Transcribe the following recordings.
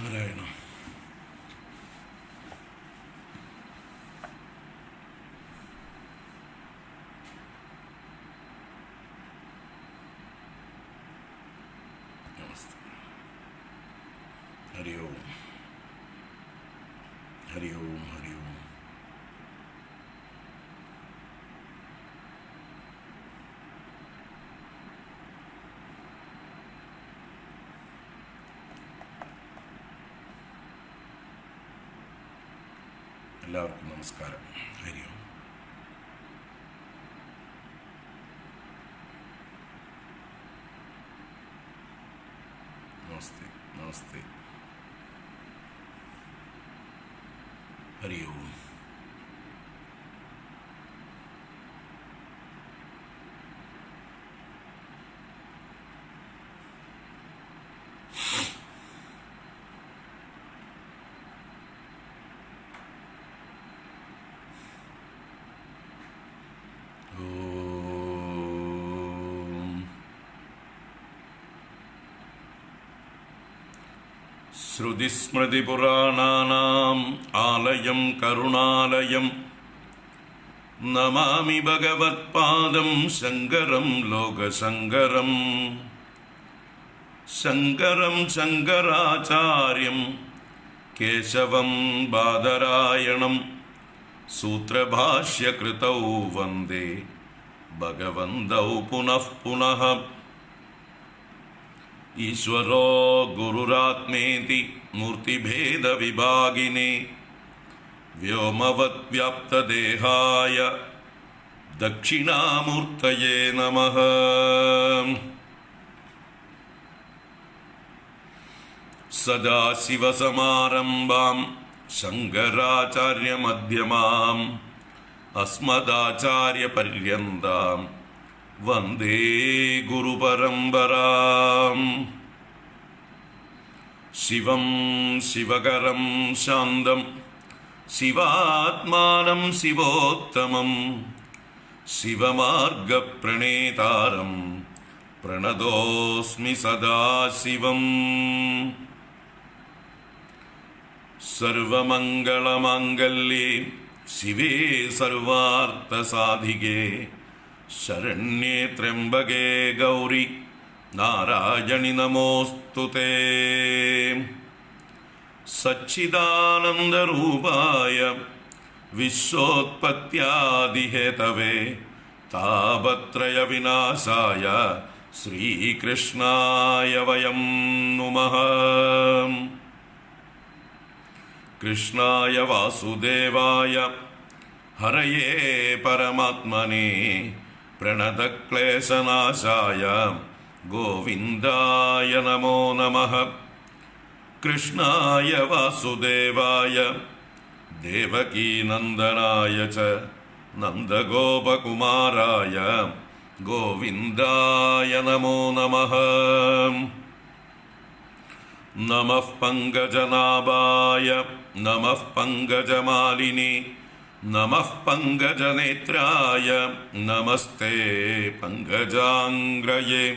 നാരായണ. നമസ്തേ. ഹരി ഓം ഹരി ഓം ഹരി ഓം. എല്ലാവർക്കും നമസ്കാരം. ഹരി ഓം. നമസ്തേ നമസ്തേ. ഹരി ഓം. ശ്രുതിസ്മൃതിപുരാണാനാം ആലയം കരുണാലയം നമാമി ഭഗവത്പാദം ശങ്കരം ലോകശങ്കരം. ശങ്കരം ശങ്കരാചാര്യം കേശവം ബാദരായണം സൂത്രഭാഷ്യകൃതൗ വന്ദേ ഭഗവന്തൗ പുനഃ പുനഃ. ഈശ്വരോ ഗുരുരാത്മേതി മൂർത്തിഭേദ വിഭാഗിനേ വ്യോമവത് വ്യാപ്തദേഹായ ദക്ഷിണാമൂർത്തയേ നമഃ. സദാശിവസമാരംഭാം ശങ്കരാചാര്യമധ്യമാം അസ്മദാചാര്യപര്യന്താം വന്ദേ ഗുരുപരമ്പരാം. ശിവം ശിവകരം ശാന്തം ശിവാത്മാനം ശിവോത്തമം ശിവമാർഗപ്രണേതാരം പ്രണതോസ്മി സദാശിവം. സർവമംഗളമാംഗല്യേ ശിവേ സർവാർത്ഥസാധികേ ശരണ്യേ ത്രയംബകേ ഗൗരി നാരായണി നമോസ്തുതേ. സച്ചിദാനന്ദരൂപായ വിശ്വോത്പത്യാദിഹേതവേ താപത്രയ വിനാശായ ശ്രീകൃഷ്ണായ വയം നുമഃ. കൃഷ്ണായ വാസുദേവായ ഹരയേ പരമാത്മനേ പ്രണതക്ലേശനാശായ ഗോവിന്ദായ നമോ നമഃ. കൃഷ്ണായ വാസുദേവായ ദേവകീനന്ദനായ ച നന്ദഗോപകുമാരായ ഗോവിന്ദായ നമോ നമഃ. നമഃ പങ്കജനാഭായ നമഃ പങ്കജമാലിനി നമഃ പങ്കജനേത്രായ നമസ്തേ പങ്കജാംഗ്രയേ.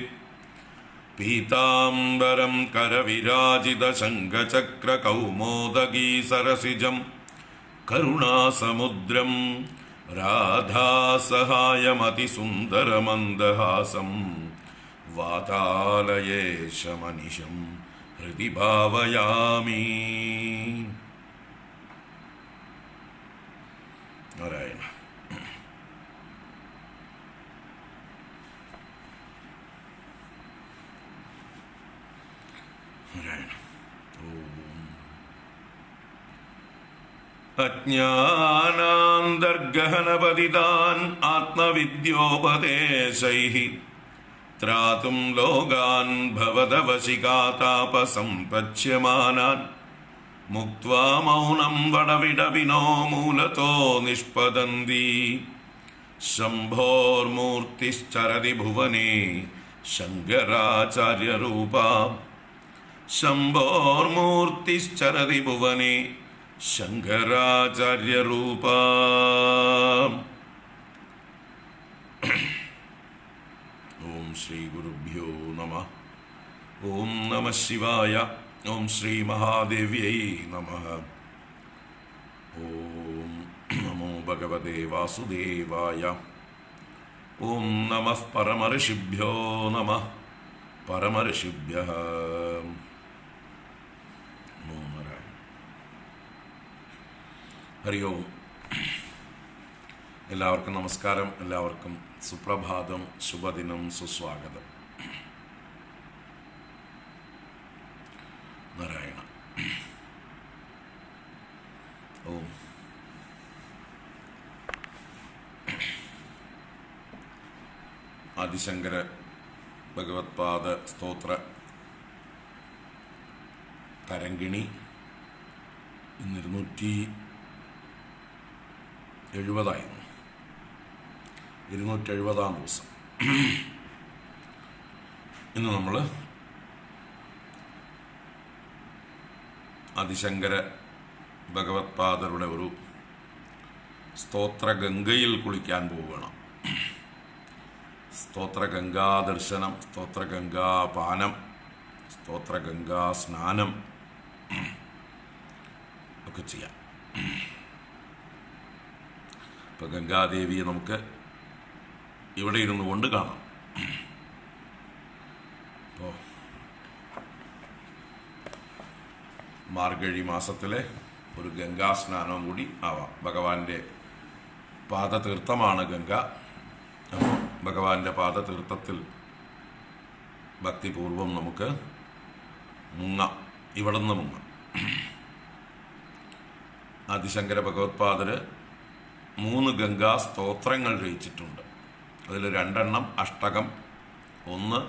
പീതാംബരം കരവിരാജിത ശംഖചക്ര കൗമോദഗീ സരസിജം കരുണാസമുദ്രം രാധാസഹായമതിസുന്ദരമന്ദഹാസം വാതാലയേശമനിശം ഹൃദി ഭാവയാമി. നാരായണ. നാരായണ. അജ്ഞാനാന്തർഗഹനപതിതാൻ ആത്മവിദ്യോപദേശൈഃ ത്രാതും ലോകാൻ ഭവദവശികാതാപസംപച്യമാനാൻ മുക്ത്വാ മൗനം വടവിടവിനോ മൂലതോ നിഷ്പദന്തി. ശംഭോർമൂർത്തിശ്ചരതി ഭുവനേ ശങ്കരാചാര്യരൂപാ. ശംഭോർമൂർത്തിശ്ചരതി ഭുവനേ ശങ്കരാചാര്യരൂപാ. ശ്രീ ഗുരുഭ്യോ നമഃ. ഓം നമഃ ശിവായ. ഓം ശ്രീ മഹാദേവ്യൈ നമഃ. ഓം നമോ ഭഗവതേ വാസുദേവായ. ഓം നമഃ പരമഋഷിഭ്യോ നമഃ. പരമഋഷിഭ്യഃ നമോ നാരായണ. ഹരി ഓം. എല്ലാവർക്കും നമസ്കാരം. എല്ലാവർക്കും സുപ്രഭാതം, ശുഭദിനം, സുസ്വാഗതം. നാരായണ. ഓം. ആദിശങ്കര ഭഗവത്പാദ സ്തോത്ര തരംഗിണി ഇന്ന് 270 270-ാം ദിവസം. ഇന്ന് നമ്മൾ ആദിശങ്കര ഭഗവത്പാദരുടെ ഒരു സ്തോത്ര ഗംഗയിൽ കുളിക്കാൻ പോവുകയാണ്. സ്തോത്ര ഗംഗാ ദർശനം, സ്തോത്ര ഗംഗാ പാനം, സ്തോത്ര ഗംഗാ സ്നാനം ഒക്കെ ചെയ്യാം. ഇപ്പം ഗംഗാദേവിയെ നമുക്ക് ഇവിടെ ഇരുന്നു കൊണ്ട് കാണാം. അപ്പോൾ മാർഗഴി മാസത്തിലെ ഒരു ഗംഗാ സ്നാനവും കൂടി ആവാം. ഭഗവാന്റെ പാദതീർത്ഥമാണ് ഗംഗ. അപ്പോൾ ഭഗവാന്റെ പാദതീർത്ഥത്തിൽ ഭക്തിപൂർവം നമുക്ക് മുങ്ങാം. ഇവിടെ നിന്ന് മുങ്ങാം. ആദിശങ്കര ഭഗവത്പാദര് 3 ഗംഗാ സ്തോത്രങ്ങൾ രചിച്ചിട്ടുണ്ട്. അതിൽ 2 അഷ്ടകം, 1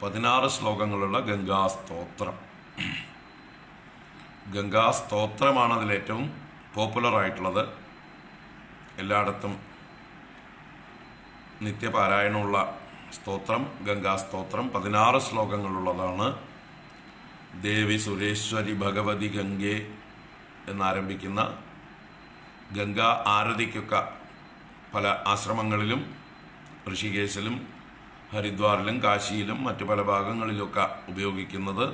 16 ശ്ലോകങ്ങളുള്ള ഗംഗാസ്തോത്രം. ഗംഗാസ്തോത്രമാണ് അതിലേറ്റവും പോപ്പുലറായിട്ടുള്ളത്. എല്ലായിടത്തും നിത്യപാരായണമുള്ള സ്തോത്രം ഗംഗാസ്തോത്രം 16 ശ്ലോകങ്ങളുള്ളതാണ്. ദേവി സുരേശ്വരി ഭഗവതി ഗംഗേ എന്നാരംഭിക്കുന്ന ഗംഗാ ആരതിക്കൊക്കെ പല ആശ്രമങ്ങളിലും ഋഷികേശിലും ഹരിദ്വാറിലും കാശിയിലും മറ്റു പല ഭാഗങ്ങളിലൊക്കെ ഉപയോഗിക്കുന്നത്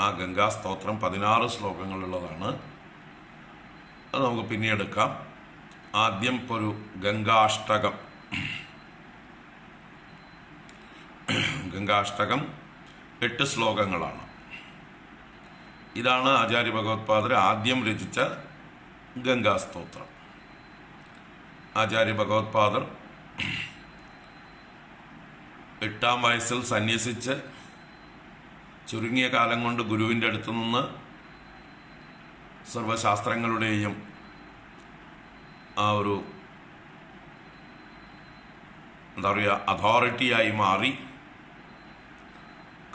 ആ ഗംഗാസ്തോത്രം 16 ശ്ലോകങ്ങളുള്ളതാണ്. അത് നമുക്ക് പിന്നീട് എടുക്കാം. ആദ്യം ഇപ്പോൾ ഒരു ഗംഗാഷ്ടകം. ഗംഗാഷ്ടകം 8 ശ്ലോകങ്ങളാണ്. ഇതാണ് ആചാര്യ ഭഗവത്പാദർ ആദ്യം രചിച്ച ഗംഗാസ്തോത്രം. ആചാര്യ ഭഗവത്പാദർ 8-ാം വയസ്സിൽ സന്യസിച്ച് ചുരുങ്ങിയ കാലം കൊണ്ട് ഗുരുവിൻ്റെ അടുത്ത് നിന്ന് സർവശാസ്ത്രങ്ങളുടെയും ആ ഒരു എന്താ പറയുക അതോറിറ്റിയായി മാറി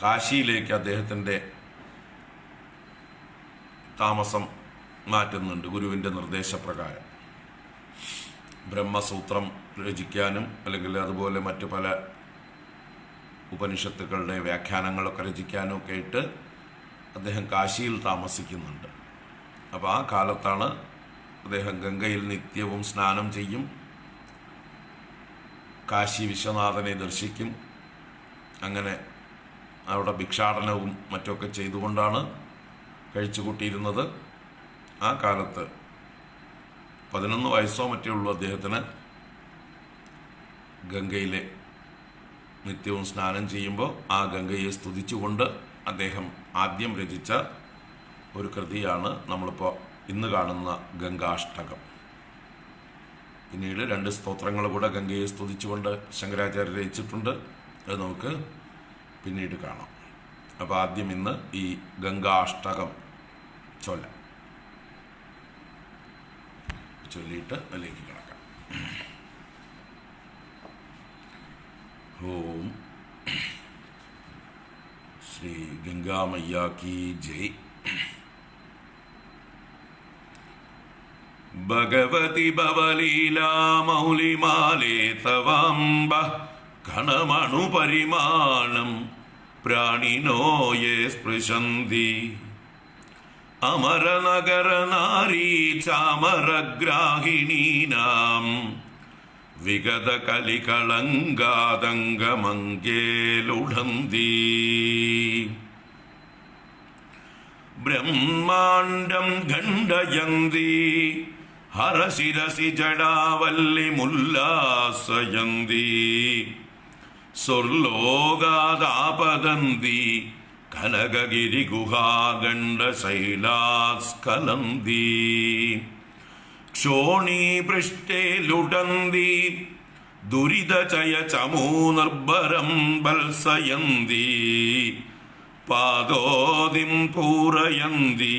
കാശിയിലേക്ക് അദ്ദേഹത്തിൻ്റെ താമസം മാറ്റുന്നുണ്ട്. ഗുരുവിൻ്റെ നിർദ്ദേശപ്രകാരം ബ്രഹ്മസൂത്രം രചിക്കാനും അല്ലെങ്കിൽ അതുപോലെ മറ്റു പല ഉപനിഷത്തുക്കളുടെ വ്യാഖ്യാനങ്ങളൊക്കെ രചിക്കാനും ഒക്കെ ആയിട്ട് അദ്ദേഹം കാശിയിൽ താമസിക്കുന്നുണ്ട്. അപ്പോൾ ആ കാലത്താണ് അദ്ദേഹം ഗംഗയിൽ നിത്യവും സ്നാനം ചെയ്യും, കാശി വിശ്വനാഥനെ ദർശിക്കും. അങ്ങനെ അവിടെ ഭിക്ഷാടനവും മറ്റൊക്കെ ചെയ്തുകൊണ്ടാണ് കഴിച്ചുകൂട്ടിയിരുന്നത്. ആ കാലത്ത് 11 വയസ്സോ മറ്റേ ഉള്ളൂ അദ്ദേഹത്തിന്. ഗംഗയിലെ നിത്യവും സ്നാനം ചെയ്യുമ്പോൾ ആ ഗംഗയെ സ്തുതിച്ചുകൊണ്ട് അദ്ദേഹം ആദ്യം രചിച്ച ഒരു കൃതിയാണ് നമ്മളിപ്പോൾ ഇന്ന് കാണുന്ന ഗംഗാഷ്ടകം. പിന്നീട് 2 സ്തോത്രങ്ങൾ കൂടെ ഗംഗയെ സ്തുതിച്ചുകൊണ്ട് ശങ്കരാചാര്യർ രചിച്ചിട്ടുണ്ട്. അത് നമുക്ക് പിന്നീട് കാണാം. അപ്പോൾ ആദ്യം ഇന്ന് ഈ ഗംഗാഷ്ടകം ചൊല്ലിയിട്ട് അതിലേക്ക് കിടക്കാം. ഓം ശ്രീ ഗംഗാമയ്യ കി ജയ്. ഭഗവതി ഭവലീലാ മൗലിമാലേ തവാംബ ഘനമണുപരിമാണം പ്രാണിനോ യേ സ്പൃശന്തി അമരനഗരനാരീ ചാമരഗ്രാഹിണീനാം വിഗത കലികളങ്കാതംഗമങ്കേലുടന്തി ബ്രഹ്മാണ്ഡം ഖണ്ഡയന്തി ഹരശിരസി ജടാവല്ലിമുല്ലാസയന്തി സ്വർലോകാദാപതന്തി കനകഗിരിഗുഹാഗണ്ഡശൈലാസ്കലന്തി ക്ഷോണീപൃഷ്ടേ ലുടന്തി ദുരിതചയചമൂനിർഭരം ബത്സയന്തി പാദോദിം പൂരയന്തി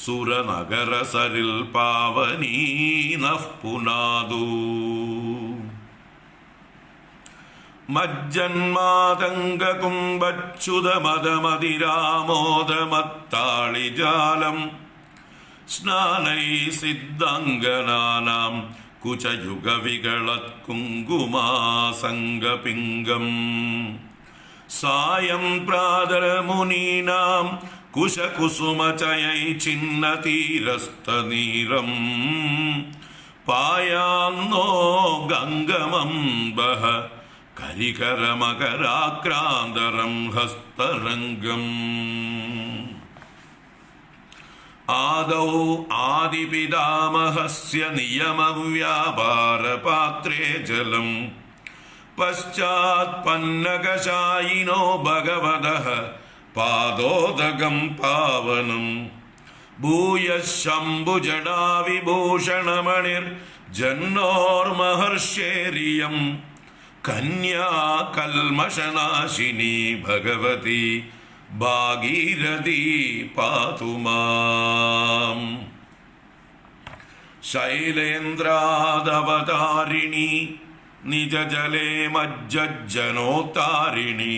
സുരനഗരസരിൽ പാവനീനഃ പുനാദു മജ്ജന്മാതംഗകുംഭച്യുതമദമതിരാമോദമത്താളിജാലം സ്നാനൈ സിദ്ധാംഗനാനാം കുചയുഗവികളത് കുങ്കുമാസംഗപിംഗം സായം പ്രാതരമുനീനാം കുശകുസുമചയൈ ചിന്നതീരസ്തനീരം പായാന്നോ ഗംഗമംബഃ കരികരമകരാക്രാന്തരം ഹസ്തരംഗം ആദൗ ആദിപിതാമഹസ്യ നിയമവ്യാപാരപാത്രേ ജലം പശ്ചാത് പന്നകശായിനോ ഭഗവതഃ പാദോദകം പാവനം ഭൂയഃ ശംഭുജടാവിഭൂഷണമണിർ ജന്നോർമഹർഷേരിയം കന്യാ കൽമഷനാശിനി ഭഗവതി ഭാഗീരഥി പാതു മാം ശൈലേന്ദ്രാദവതാരിണി നിജജലേ മജ്ജജ്ജനോത്താരിണി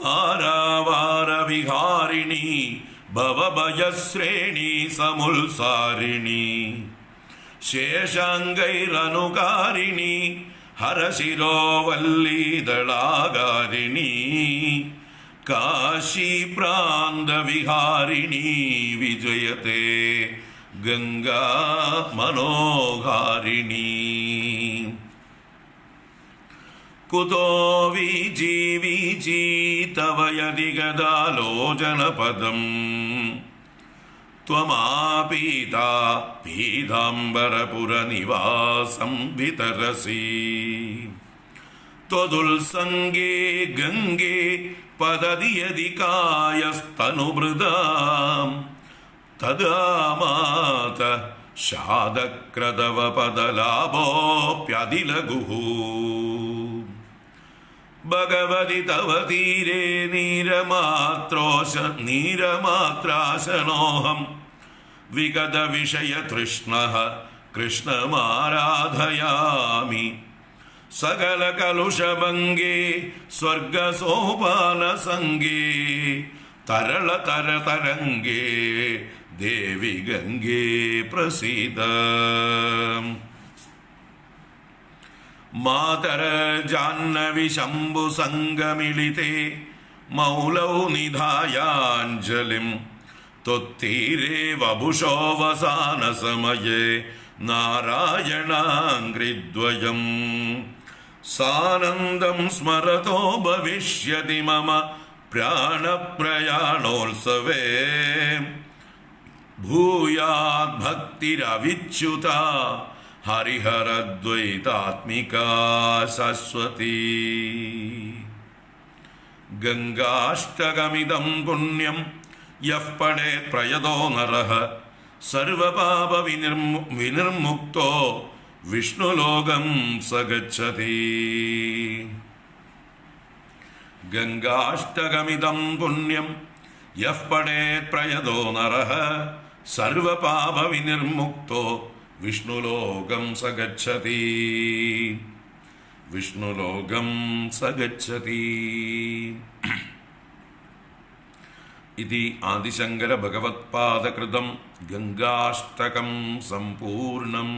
പാരാവാരവിഹാരിണി ഭവഭയശ്രേണി സമുത്സാരിണി ശേഷാംഗൈരനുകാരിണി ഹരശിരോവല്ലീദളാകാരിണി കാശീപ്രാന്തവിഹാരിണി വിജയത്തെ ഗംഗാ മനോഹാരിണി കുതോ വിജീ തവ യദി ഗദാലോചനപദം ത്വമാപീതാ പീതാംബരപുരനിവാസം വിതരസി ത്വദുൽസംഗേ ഗംഗേ പതതി യദി കായസ്തനുഭൃതാം തദാ മാത ശാദക്രതവ പദലാഭോപ്യതിലഘുഃ ഭഗവതി തവ തീരേ നീരമാത്രാശനോഹം വിഗത വിഷയതൃഷ്ണഃ കൃഷ്ണമാരാധയാമി സകല കലുഷഭംഗേ സ്വർഗസോപാനസംഗേ തരളതരതരംഗേ ദേവി ഗംഗേ പ്രസീദ മാതര ജാഹ്നവി ശംഭു സംഗമിളിതേ മൗലൗ നിധായാഞ്ജലിം ത്വത്തീരേ വപുഷോവസാന സമയേ നാരായണാംഘ്രിദ്വയം സാനന്ദം സ്മരതോ ഭവിഷ്യതി മമ പ്രാണപ്രയാണോത്സവേ ഭൂയാത് ഭക്തിരവിച്യുത ഹരിഹരദ്വൈതാത്മികാ ശാശ്വതി ഗംഗാഷ്ടകമിദം പുണ്യം യഃ പഠേത് പ്രയതോ നരഃ സർവപാപ വിനിർമുക്തോ വിഷ്ണുലോകം സഗച്ഛതി ഗംഗാഷ്ടകമിദം പുണ്യം യഃ പഠേത് പ്രയതോ നരഃ സർവപാപ വിനിർമുക്തോ വിഷ്ണുലോകം സഗച്ഛതി വിഷ്ണുലോകം സഗച്ഛതി. ഇതി ആദിശങ്കര ഭഗവത്പാദകൃതം ഗംഗാഷ്ടകം സമ്പൂർണം.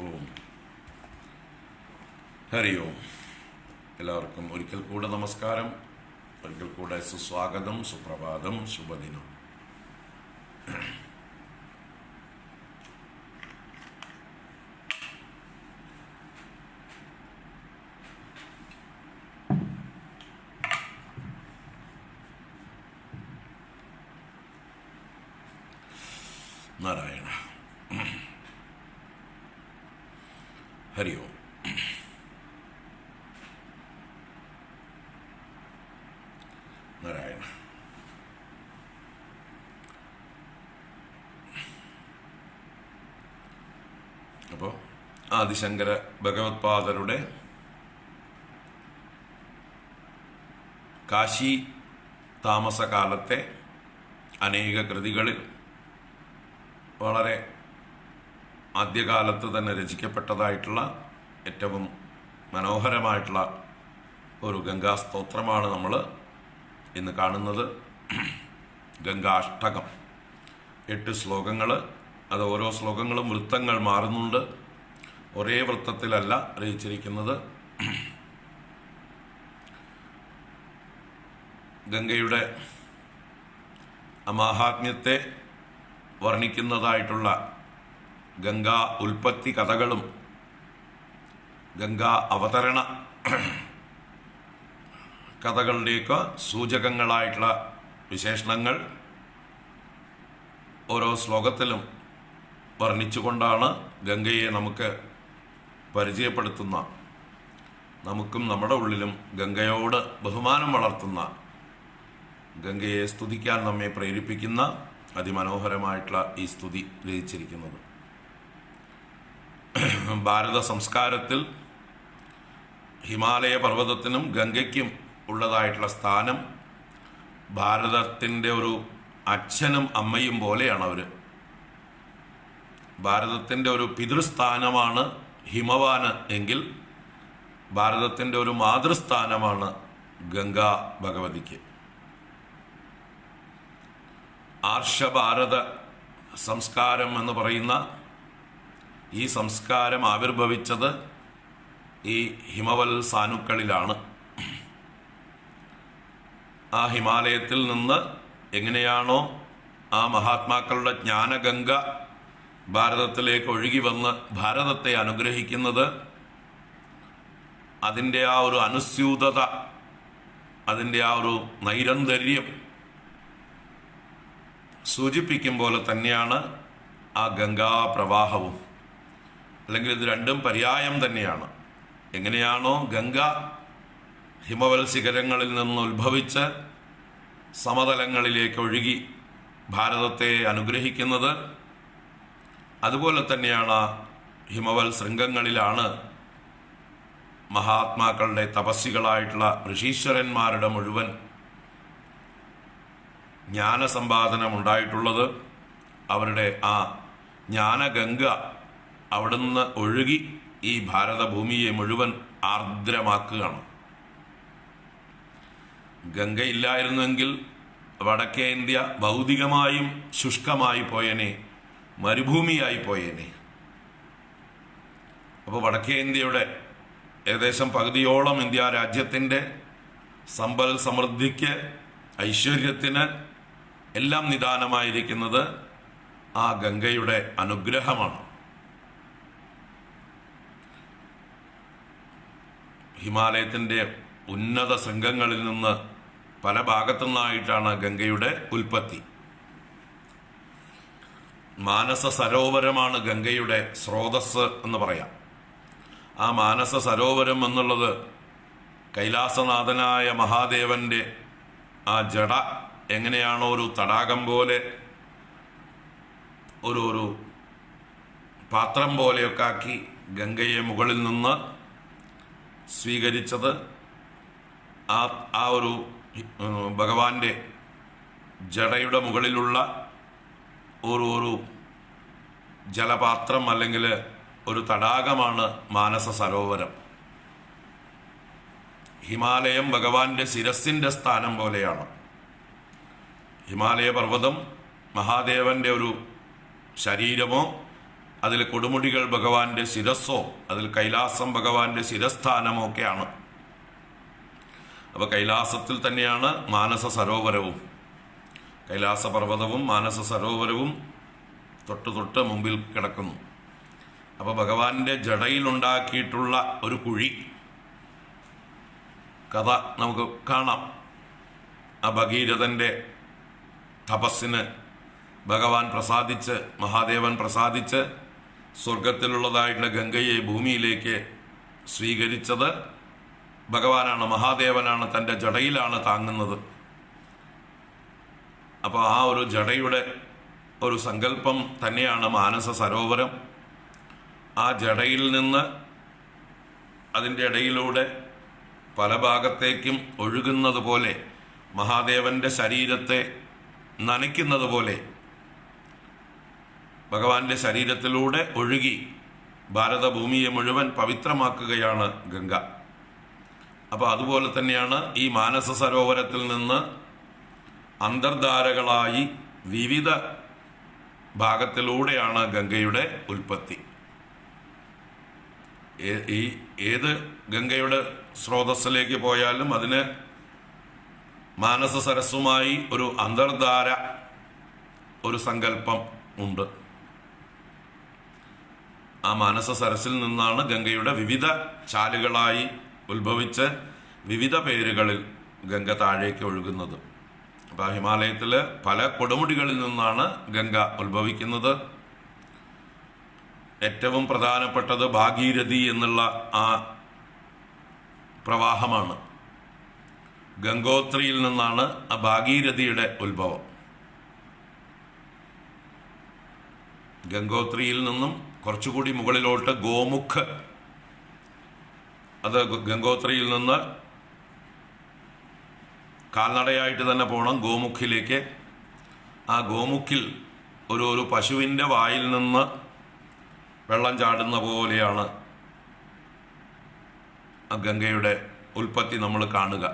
ഓം ഹരി ഓം. എല്ലാവർക്കും ഒരിക്കൽ കൂടെ നമസ്കാരം, ഒരിക്കൽ കൂടെ സുസ്വാഗതം, സുപ്രഭാതം, ശുഭദിനം. ഹരി ഓം. നാരായണ. അപ്പോൾ ആദിശങ്കര ഭഗവത്പാദരുടെ കാശി താമസകാലത്തെ അനേക കൃതികളിൽ വളരെ ആദ്യകാലത്ത് തന്നെ രചിക്കപ്പെട്ടതായിട്ടുള്ള ഏറ്റവും മനോഹരമായിട്ടുള്ള ഒരു ഗംഗാസ്തോത്രമാണ് നമ്മൾ ഇന്ന് കാണുന്നത്. ഗംഗാഷ്ടകം, 8 ശ്ലോകങ്ങൾ. അത് ഓരോ ശ്ലോകങ്ങളും വൃത്തങ്ങൾ മാറുന്നുണ്ട്, ഒരേ വൃത്തത്തിലല്ല രചിച്ചിരിക്കുന്നത്. ഗംഗയുടെ മഹാത്മ്യത്തെ വർണ്ണിക്കുന്നതായിട്ടുള്ള ഗംഗാ ഉൽപ്പത്തി കഥകളും ഗംഗാ അവതരണ കഥകളുടെയൊക്കെ സൂചകങ്ങളായിട്ടുള്ള വിശേഷണങ്ങൾ ഓരോ ശ്ലോകത്തിലും വർണ്ണിച്ചുകൊണ്ടാണ് ഗംഗയെ നമുക്ക് പരിചയപ്പെടുത്തുന്ന, നമുക്കും നമ്മുടെ ഉള്ളിലും ഗംഗയോട് ബഹുമാനം വളർത്തുന്ന, ഗംഗയെ സ്തുതിക്കാൻ നമ്മെ പ്രേരിപ്പിക്കുന്ന അതിമനോഹരമായിട്ടുള്ള ഈ സ്തുതി രചിച്ചിരിക്കുന്നത്. ഭാരത സംസ്കാരത്തിൽ ഹിമാലയ പർവ്വതത്തിനും ഗംഗയ്ക്കും ഉള്ളതായിട്ടുള്ള സ്ഥാനം ഭാരതത്തിൻ്റെ ഒരു അച്ഛനും അമ്മയും പോലെയാണ് അവർ. ഭാരതത്തിൻ്റെ ഒരു പിതൃസ്ഥാനമാണ് ഹിമവാന് എങ്കിൽ ഭാരതത്തിൻ്റെ ഒരു മാതൃസ്ഥാനമാണ് ഗംഗാ ഭഗവതിക്ക്. ആർഷഭാരത സംസ്കാരം എന്ന് പറയുന്ന ഈ സംസ്കാരം ആവിർഭവിച്ചത് ഈ ഹിമവൽ സാനുക്കളിലാണ്. ആ ഹിമാലയത്തിൽ നിന്ന് എങ്ങനെയാണോ ആ മഹാത്മാക്കളുടെ ജ്ഞാനഗംഗ ഭാരതത്തിലേക്ക് ഒഴുകി വന്ന് ഭാരതത്തെ അനുഗ്രഹിക്കുന്നത്, അതിൻ്റെ ആ ഒരു അനുസ്യൂതത, അതിൻ്റെ ആ ഒരു നൈരന്തര്യം സൂചിപ്പിക്കും പോലെ തന്നെയാണ് ആ ഗംഗാ പ്രവാഹവും. അല്ലെങ്കിൽ ഇത് രണ്ടും പര്യായം തന്നെയാണ്. എങ്ങനെയാണോ ഗംഗ ഹിമവൽ ശിഖരങ്ങളിൽ നിന്ന് ഉത്ഭവിച്ച് സമതലങ്ങളിലേക്ക് ഒഴുകി ഭാരതത്തെ അനുഗ്രഹിക്കുന്നത്, അതുപോലെ തന്നെയാണ് ഹിമവൽ ശൃംഗങ്ങളിലാണ് മഹാത്മാക്കളുടെ തപസ്സികളായിട്ടുള്ള ഋഷീശ്വരന്മാരുടെ മുഴുവൻ ജ്ഞാനസമ്പാദനം ഉണ്ടായിട്ടുള്ളത്. അവരുടെ ആ ജ്ഞാനഗംഗ അവിടുന്ന് ഒഴുകി ഈ ഭാരതഭൂമിയെ മുഴുവൻ ആർദ്രമാക്കുകയാണ്. ഗംഗയില്ലായിരുന്നെങ്കിൽ വടക്കേ ഇന്ത്യ ഭൗതികമായും ശുഷ്കമായി പോയേനെ, മരുഭൂമിയായി പോയേനെ. അപ്പോൾ വടക്കേ ഇന്ത്യയുടെ ഏകദേശം പകുതിയോളം ഇന്ത്യ രാജ്യത്തിൻ്റെ സമ്പൽ സമൃദ്ധിക്ക്, ഐശ്വര്യത്തിന് എല്ലാം നിദാനമായിരിക്കുന്നത് ആ ഗംഗയുടെ അനുഗ്രഹമാണ്. ഹിമാലയത്തിൻ്റെ ഉന്നത ശൃംഗങ്ങളിൽ നിന്ന് പല ഭാഗത്തു നിന്നായിട്ടാണ് ഗംഗയുടെ ഉൽപ്പത്തി. മാനസ സരോവരമാണ് ഗംഗയുടെ സ്രോതസ് എന്ന് പറയാം. ആ മാനസ സരോവരം എന്നുള്ളത് കൈലാസനാഥനായ മഹാദേവന്റെ ആ ജട എങ്ങനെയാണോ ഒരു തടാകം പോലെ ഒരു പാത്രം പോലെയൊക്കെ ആക്കി ഗംഗയെ മുകളിൽ നിന്ന് സ്വീകരിച്ചത്, ആ ഒരു ഭഗവാന്റെ ജടയുടെ മുകളിലുള്ള ഒരു ജലപാത്രം അല്ലെങ്കിൽ ഒരു തടാകമാണ് മാനസ സരോവരം. ഹിമാലയം ഭഗവാന്റെ ശിരസിൻ്റെ സ്ഥാനം പോലെയാണ്. ഹിമാലയ പർവ്വതം മഹാദേവന്റെ ഒരു ശരീരമോ, അതിൽ കൊടുമുടികൾ ഭഗവാന്റെ ശിരസ്സോ, അതിൽ കൈലാസം ഭഗവാന്റെ ശിരസ്ഥാനമോ ഒക്കെയാണ്. അപ്പോൾ കൈലാസത്തിൽ തന്നെയാണ് മാനസ സരോവരവും. കൈലാസ പർവ്വതവും മാനസ സരോവരവും തൊട്ട് മുമ്പിൽ കിടക്കുന്നു. അപ്പോൾ ഭഗവാന്റെ ജടയിലുണ്ടാക്കിയിട്ടുള്ള ഒരു കുഴി കഥ നമുക്ക് കാണാം. ആ ഭഗീരഥന്റെ തപസ്സിന് ഭഗവാൻ പ്രസാദിച്ച്, മഹാദേവൻ പ്രസാദിച്ച് സ്വർഗത്തിലുള്ളതായിട്ടുള്ള ഗംഗയെ ഭൂമിയിലേക്ക് സ്വീകരിച്ചത് ഭഗവാനാണ്, മഹാദേവനാണ്. തൻ്റെ ജടയിലാണ് താങ്ങുന്നത്. അപ്പോൾ ആ ഒരു ജടയുടെ ഒരു സങ്കല്പം തന്നെയാണ് മാനസ സരോവരം. ആ ജടയിൽ നിന്ന് അതിൻ്റെ ഇടയിലൂടെ പല ഭാഗത്തേക്കും ഒഴുകുന്നത് പോലെ, മഹാദേവന്റെ ശരീരത്തെ നനയ്ക്കുന്നത് പോലെ ഭഗവാന്റെ ശരീരത്തിലൂടെ ഒഴുകി ഭാരതഭൂമിയെ മുഴുവൻ പവിത്രമാക്കുകയാണ് ഗംഗ. അപ്പോൾ അതുപോലെ തന്നെയാണ് ഈ മാനസ സരോവരത്തിൽ നിന്ന് അന്തർധാരകളായി വിവിധ ഭാഗത്തിലൂടെയാണ് ഗംഗയുടെ ഉൽപ്പത്തി. ഏത് ഗംഗയുടെ സ്രോതസ്സിലേക്ക് പോയാലും അതിന് മാനസ സരസ്സുമായി ഒരു അന്തർധാര, ഒരു സങ്കല്പം ഉണ്ട്. ആ മാനസ സരസിൽ നിന്നാണ് ഗംഗയുടെ വിവിധ ചാലുകളായി ഉത്ഭവിച്ച് വിവിധ പേരുകളിൽ ഗംഗ താഴേക്ക് ഒഴുകുന്നത്. അപ്പോൾ ഹിമാലയത്തിൽ പല കൊടുമുടികളിൽ നിന്നാണ് ഗംഗ ഉത്ഭവിക്കുന്നത്. ഏറ്റവും പ്രധാനപ്പെട്ടത് ഭാഗീരഥി എന്നുള്ള ആ പ്രവാഹമാണ്. ഗംഗോത്രിയിൽ നിന്നാണ് ആ ഭാഗീരഥിയുടെ ഉത്ഭവം. ഗംഗോത്രിയിൽ നിന്നും കുറച്ചുകൂടി മുകളിലോട്ട് ഗോമുഖ്, അത് ഗംഗോത്രിയിൽ നിന്ന് കാൽനടയായിട്ട് തന്നെ പോകണം ഗോമുഖിലേക്ക്. ആ ഗോമുഖിൽ ഒരു പശുവിൻ്റെ വായിൽ നിന്ന് വെള്ളം ചാടുന്ന പോലെയാണ് ആ ഗംഗയുടെ ഉൽപ്പത്തി നമ്മൾ കാണുക.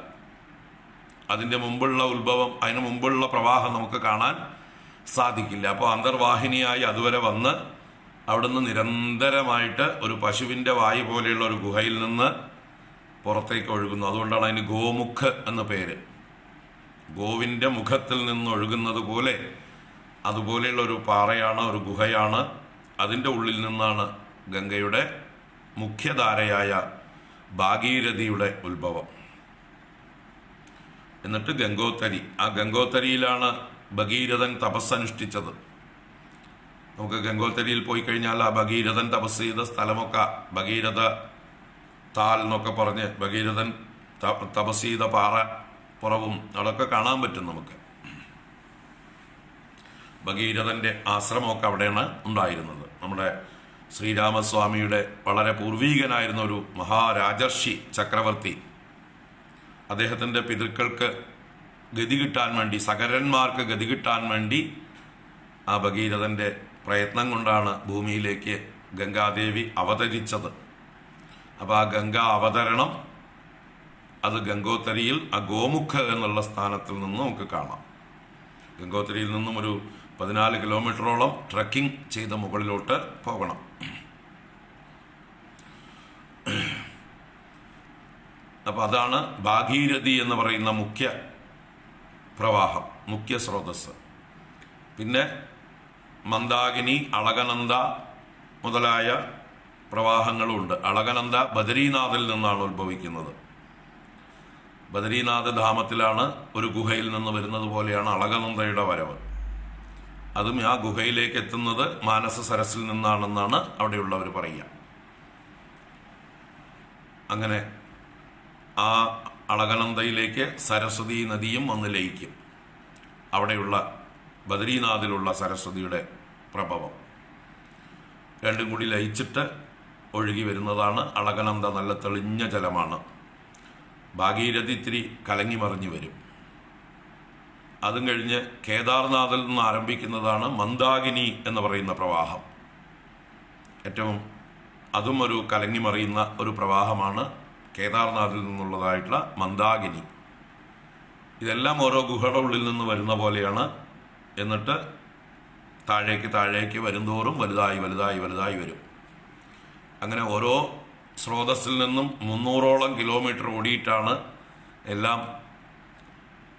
അതിൻ്റെ മുമ്പുള്ള ഉത്ഭവം, അതിന് മുമ്പുള്ള പ്രവാഹം നമുക്ക് കാണാൻ സാധിക്കില്ല. അപ്പോൾ അന്തർവാഹിനിയായി അതുവരെ വന്ന് അവിടുന്ന് നിരന്തരമായിട്ട് ഒരു പശുവിൻ്റെ വായു പോലെയുള്ള ഒരു ഗുഹയിൽ നിന്ന് പുറത്തേക്ക് ഒഴുകുന്നു. അതുകൊണ്ടാണ് അതിന് ഗോമുഖ് എന്ന പേര്. ഗോവിൻ്റെ മുഖത്തിൽ നിന്ന് ഒഴുകുന്നത് പോലെ അതുപോലെയുള്ള ഒരു പാറയാണ്, ഒരു ഗുഹയാണ്. അതിൻ്റെ ഉള്ളിൽ നിന്നാണ് ഗംഗയുടെ മുഖ്യധാരയായ ഭാഗീരഥിയുടെ ഉത്ഭവം. എന്നിട്ട് ഗംഗോത്തരി, ആ ഗംഗോത്തരിയിലാണ് ഭഗീരഥൻ തപസ്സനുഷ്ഠിച്ചത്. നമുക്ക് ഗംഗോത്തരിയിൽ പോയി കഴിഞ്ഞാൽ ആ ഭഗീരഥൻ തപസ് ചെയ്ത സ്ഥലമൊക്കെ, ഭഗീരഥ താൽ എന്നൊക്കെ പറഞ്ഞ് ഭഗീരഥൻ തപസ് ചെയ്ത പാറ പുറവും അതൊക്കെ കാണാൻ പറ്റും നമുക്ക്. ഭഗീരഥന്റെ ആശ്രമമൊക്കെ അവിടെയാണ് ഉണ്ടായിരുന്നത്. നമ്മുടെ ശ്രീരാമസ്വാമിയുടെ വളരെ പൂർവീകനായിരുന്ന ഒരു മഹാരാജർഷി ചക്രവർത്തി, അദ്ദേഹത്തിൻ്റെ പിതൃക്കൾക്ക് ഗതി കിട്ടാൻ വേണ്ടി, സകരന്മാർക്ക് ഗതി കിട്ടാൻ വേണ്ടി ആ ഭഗീരഥന്റെ പ്രയത്നം കൊണ്ടാണ് ഭൂമിയിലേക്ക് ഗംഗാദേവി അവതരിച്ചത്. അപ്പോൾ ആ ഗംഗാ അവതരണം അത് ഗംഗോത്തരിയിൽ ആ ഗോമുഖ് എന്നുള്ള സ്ഥാനത്തിൽ നിന്ന് നമുക്ക് കാണാം. ഗംഗോത്രിയിൽ നിന്നും ഒരു 14 കിലോമീറ്ററോളം ട്രക്കിംഗ് ചെയ്ത് മുകളിലോട്ട് പോകണം. അപ്പം അതാണ് ഭാഗീരഥി എന്ന് പറയുന്ന മുഖ്യ പ്രവാഹം, മുഖ്യ സ്രോതസ്. പിന്നെ മന്ദാകിനി, അളകനന്ദ മുതലായ പ്രവാഹങ്ങളുണ്ട്. അളകനന്ദ ബദരീനാഥിൽ നിന്നാണ് ഉത്ഭവിക്കുന്നത്. ബദരീനാഥ് ധാമത്തിലാണ് ഒരു ഗുഹയിൽ നിന്ന് വരുന്നത് പോലെയാണ് അളകനന്ദയുടെ വരവ്. അതും ആ ഗുഹയിലേക്ക് എത്തുന്നത് മാനസ സരസിൽ നിന്നാണെന്നാണ് അവിടെയുള്ളവർ പറയുക. അങ്ങനെ ആ അളകനന്ദയിലേക്ക് സരസ്വതി നദിയും വന്ന് ലയിക്കും. അവിടെയുള്ള ബദരീനാഥിലുള്ള സരസ്വതിയുടെ പ്രഭവം രണ്ടും കൂടി ലയിച്ചിട്ട് ഒഴുകി വരുന്നതാണ് അളകനന്ദ. നല്ല തെളിഞ്ഞ ജലമാണ്. ഭാഗീരഥി ഇത്തിരി കലങ്ങി മറിഞ്ഞു വരും. അതും കഴിഞ്ഞ് കേദാർനാഥിൽ നിന്ന് ആരംഭിക്കുന്നതാണ് മന്ദാകിനി എന്ന് പറയുന്ന പ്രവാഹം. ഏറ്റവും അതും ഒരു കലങ്ങി മറിയുന്ന ഒരു പ്രവാഹമാണ് കേദാർനാഥിൽ നിന്നുള്ളതായിട്ടുള്ള മന്ദാകിനി. ഇതെല്ലാം ഓരോ ഗുഹയുടെ ഉള്ളിൽ നിന്ന് വരുന്ന പോലെയാണ്. എന്നിട്ട് താഴേക്ക് താഴേക്ക് വരുന്തോറും വലുതായി വലുതായി വലുതായി വരും. അങ്ങനെ ഓരോ സ്രോതസ്സിൽ നിന്നും 300ഓളം കിലോമീറ്റർ ഓടിയിട്ടാണ് എല്ലാം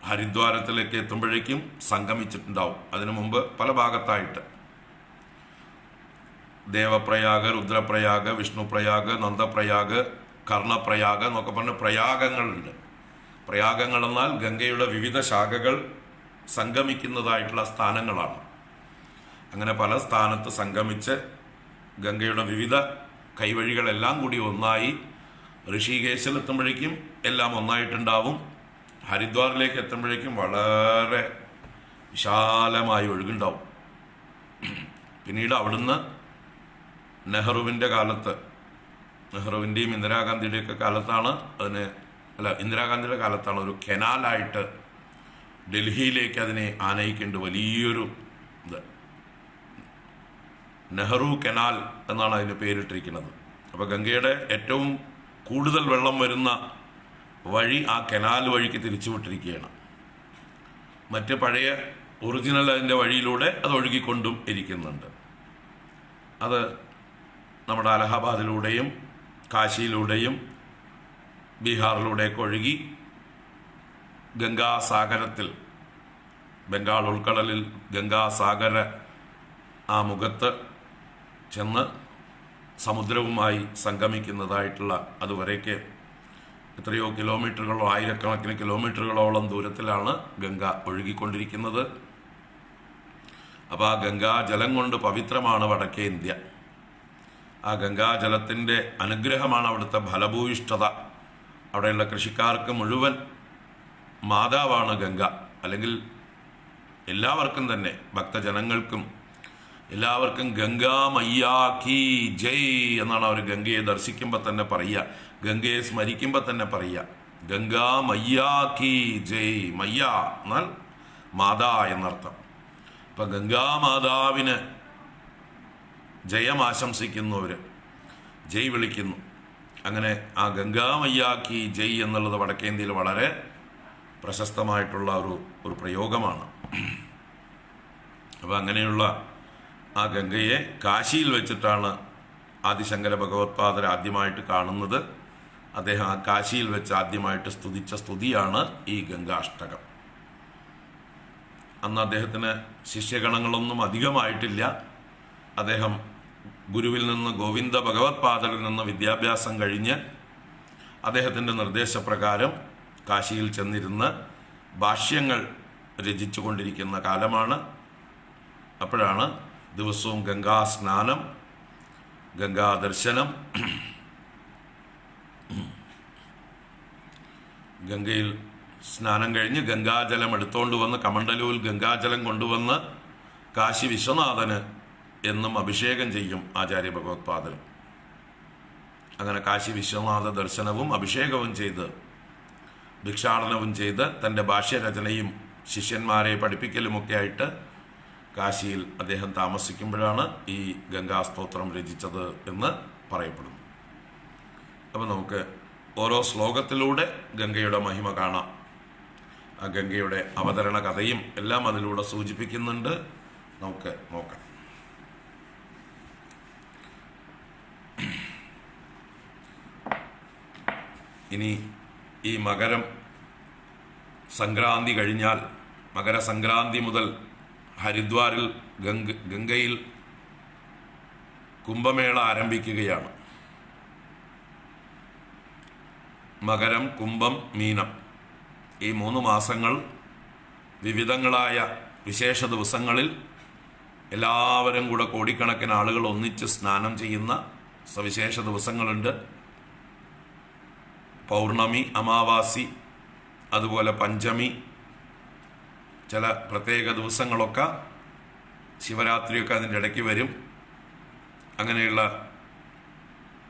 ഹരിദ്വാരത്തിലേക്ക് എത്തുമ്പോഴേക്കും സംഗമിച്ചിട്ടുണ്ടാവും. അതിനു മുമ്പ് പല ഭാഗത്തായിട്ട് ദേവപ്രയാഗ്, രുദ്രപ്രയാഗ്, വിഷ്ണുപ്രയാഗ്, നന്ദപ്രയാഗ്, കർണപ്രയാഗ് എന്നൊക്കെ പറഞ്ഞ പ്രയാഗങ്ങളുണ്ട്. പ്രയാഗങ്ങൾ എന്നാൽ ഗംഗയുടെ വിവിധ ശാഖകൾ സംഗമിക്കുന്നതായിട്ടുള്ള സ്ഥാനങ്ങളാണ്. അങ്ങനെ പല സ്ഥാനത്ത് സംഗമിച്ച് ഗംഗയുടെ വിവിധ കൈവഴികളെല്ലാം കൂടി ഒന്നായി ഋഷികേശിലെത്തുമ്പോഴേക്കും എല്ലാം ഒന്നായിട്ടുണ്ടാവും. ഹരിദ്വാറിലേക്ക് എത്തുമ്പോഴേക്കും വളരെ വിശാലമായി ഒഴുകുണ്ടാവും. പിന്നീട് അവിടുന്ന് നെഹ്റുവിൻ്റെ കാലത്ത്, നെഹ്റുവിൻ്റെയും ഇന്ദിരാഗാന്ധിയുടെയൊക്കെ കാലത്താണ് ഇന്ദിരാഗാന്ധിയുടെ കാലത്താണ് ഒരു കെനാലായിട്ട് ഡൽഹിയിലേക്ക് അതിനെ ആനയിക്കേണ്ട വലിയൊരു ഇത്, നെഹ്റു കെനാൽ എന്നാണ് അതിന് പേരിട്ടിരിക്കുന്നത്. അപ്പോൾ ഗംഗയുടെ ഏറ്റവും കൂടുതൽ വെള്ളം വരുന്ന വഴി ആ കെനാൽ വഴിക്ക് തിരിച്ചുവിട്ടിരിക്കുകയാണ്. മറ്റ് പഴയ ഒറിജിനൽ അതിൻ്റെ വഴിയിലൂടെ അത് ഒഴുകിക്കൊണ്ടും ഇരിക്കുന്നുണ്ട്. അത് നമ്മുടെ അലഹബാദിലൂടെയും കാശിയിലൂടെയും ബീഹാറിലൂടെയൊക്കെ ഒഴുകി ഗംഗാസാഗരത്തിൽ, ബംഗാൾ ഉൾക്കടലിൽ ഗംഗാസാഗര ആ മുഖത്ത് ചെന്ന് സമുദ്രവുമായി സംഗമിക്കുന്നതായിട്ടുള്ള അതുവരേക്ക് എത്രയോ കിലോമീറ്ററുകളോ ആയിരക്കണക്കിന് കിലോമീറ്ററുകളോളം ദൂരത്തിലാണ് ഗംഗ ഒഴുകിക്കൊണ്ടിരിക്കുന്നത്. അപ്പോൾ ആ ഗംഗാജലം കൊണ്ട് പവിത്രമാണ് വടക്കേ ഇന്ത്യ. ആ ഗംഗാജലത്തിൻ്റെ അനുഗ്രഹമാണ് അവിടുത്തെ ഫലഭൂയിഷ്ഠത. അവിടെയുള്ള കൃഷിക്കാർക്ക് മുഴുവൻ മാതാവാണ് ഗംഗ. അല്ലെങ്കിൽ എല്ലാവർക്കും തന്നെ, ഭക്തജനങ്ങൾക്കും എല്ലാവർക്കും ഗംഗാ മയ്യാ കീ ജയ് എന്നാണ് അവർ ഗംഗയെ ദർശിക്കുമ്പോൾ തന്നെ പറയുക, ഗംഗയെ സ്മരിക്കുമ്പോൾ തന്നെ പറയുക, ഗംഗാ മയ്യാ കീ ജയ്. മയ്യ എന്നാൽ മാതാ എന്നർത്ഥം. അപ്പം ഗംഗാമാതാവിന് ജയം ആശംസിക്കുന്നവർ ജയ് വിളിക്കുന്നു. അങ്ങനെ ആ ഗംഗാ മയ്യാ കീ ജയ് എന്നുള്ളത് വടക്കേന്ത്യയിൽ വളരെ പ്രശസ്തമായിട്ടുള്ള ഒരു പ്രയോഗമാണ്. അപ്പം അങ്ങനെയുള്ള ആ ഗംഗയെ കാശിയിൽ വെച്ചിട്ടാണ് ആദിശങ്കര ഭഗവത്പാദർ ആദ്യമായിട്ട് കാണുന്നത്. അദ്ദേഹം ആ കാശിയിൽ വെച്ച് ആദ്യമായിട്ട് സ്തുതിച്ച സ്തുതിയാണ് ഈ ഗംഗാഷ്ടകം. അന്ന് അദ്ദേഹത്തിന് ശിഷ്യഗണങ്ങളൊന്നും അധികമായിട്ടില്ല. അദ്ദേഹം ഗുരുവിൽ നിന്ന്, ഗോവിന്ദ ഭഗവത്പാദരിൽ നിന്ന് വിദ്യാഭ്യാസം കഴിഞ്ഞ് അദ്ദേഹത്തിൻ്റെ നിർദ്ദേശപ്രകാരം കാശിയിൽ ചെന്നിരുന്ന് ഭാഷ്യങ്ങൾ രചിച്ചു കൊണ്ടിരിക്കുന്ന കാലമാണ്. അപ്പോഴാണ് ദിവസവും ഗംഗാ സ്നാനം, ഗംഗാ ദർശനം, ഗംഗയിൽ സ്നാനം കഴിഞ്ഞ് ഗംഗാജലം എടുത്തുകൊണ്ട് വന്ന് കമണ്ഡലൂരിൽ ഗംഗാജലം കൊണ്ടുവന്ന് കാശി വിശ്വനാഥന് എന്നും അഭിഷേകം ചെയ്യും ആചാര്യ ഭഗവത്പാദരും. അങ്ങനെ കാശി വിശ്വനാഥ ദർശനവും അഭിഷേകവും ചെയ്ത് ഭിക്ഷാടനവും ചെയ്ത് തൻ്റെ ഭാഷ്യരചനയും ശിഷ്യന്മാരെ പഠിപ്പിക്കലുമൊക്കെ ആയിട്ട് കാശിയിൽ അദ്ദേഹം താമസിക്കുമ്പോഴാണ് ഈ ഗംഗാസ്തോത്രം രചിച്ചത് എന്ന് പറയപ്പെടുന്നു. അപ്പോൾ നമുക്ക് ഓരോ ശ്ലോകത്തിലൂടെ ഗംഗയുടെ മഹിമ കാണാം. ആ ഗംഗയുടെ അവതരണ കഥയും എല്ലാം അതിലൂടെ സൂചിപ്പിക്കുന്നുണ്ട്. നമുക്ക് നോക്കാം. ഇനി ഈ മകരം സംക്രാന്തി കഴിഞ്ഞാൽ, മകരസംക്രാന്തി മുതൽ ഹരിദ്വാറിൽ ഗംഗയിൽ കുംഭമേള ആരംഭിക്കുകയാണ്. മകരം, കുംഭം, മീനം ഈ 3 മാസങ്ങൾ വിവിധങ്ങളായ വിശേഷ ദിവസങ്ങളിൽ എല്ലാവരും കൂടെ കോടിക്കണക്കിന് ആളുകൾ ഒന്നിച്ച് സ്നാനം ചെയ്യുന്ന സവിശേഷ ദിവസങ്ങളുണ്ട്. പൗർണമി, അമാവാസി, അതുപോലെ പഞ്ചമി, ചില പ്രത്യേക ദിവസങ്ങളൊക്കെ, ശിവരാത്രിയൊക്കെ അതിൻ്റെ ഇടയ്ക്ക് വരും. അങ്ങനെയുള്ള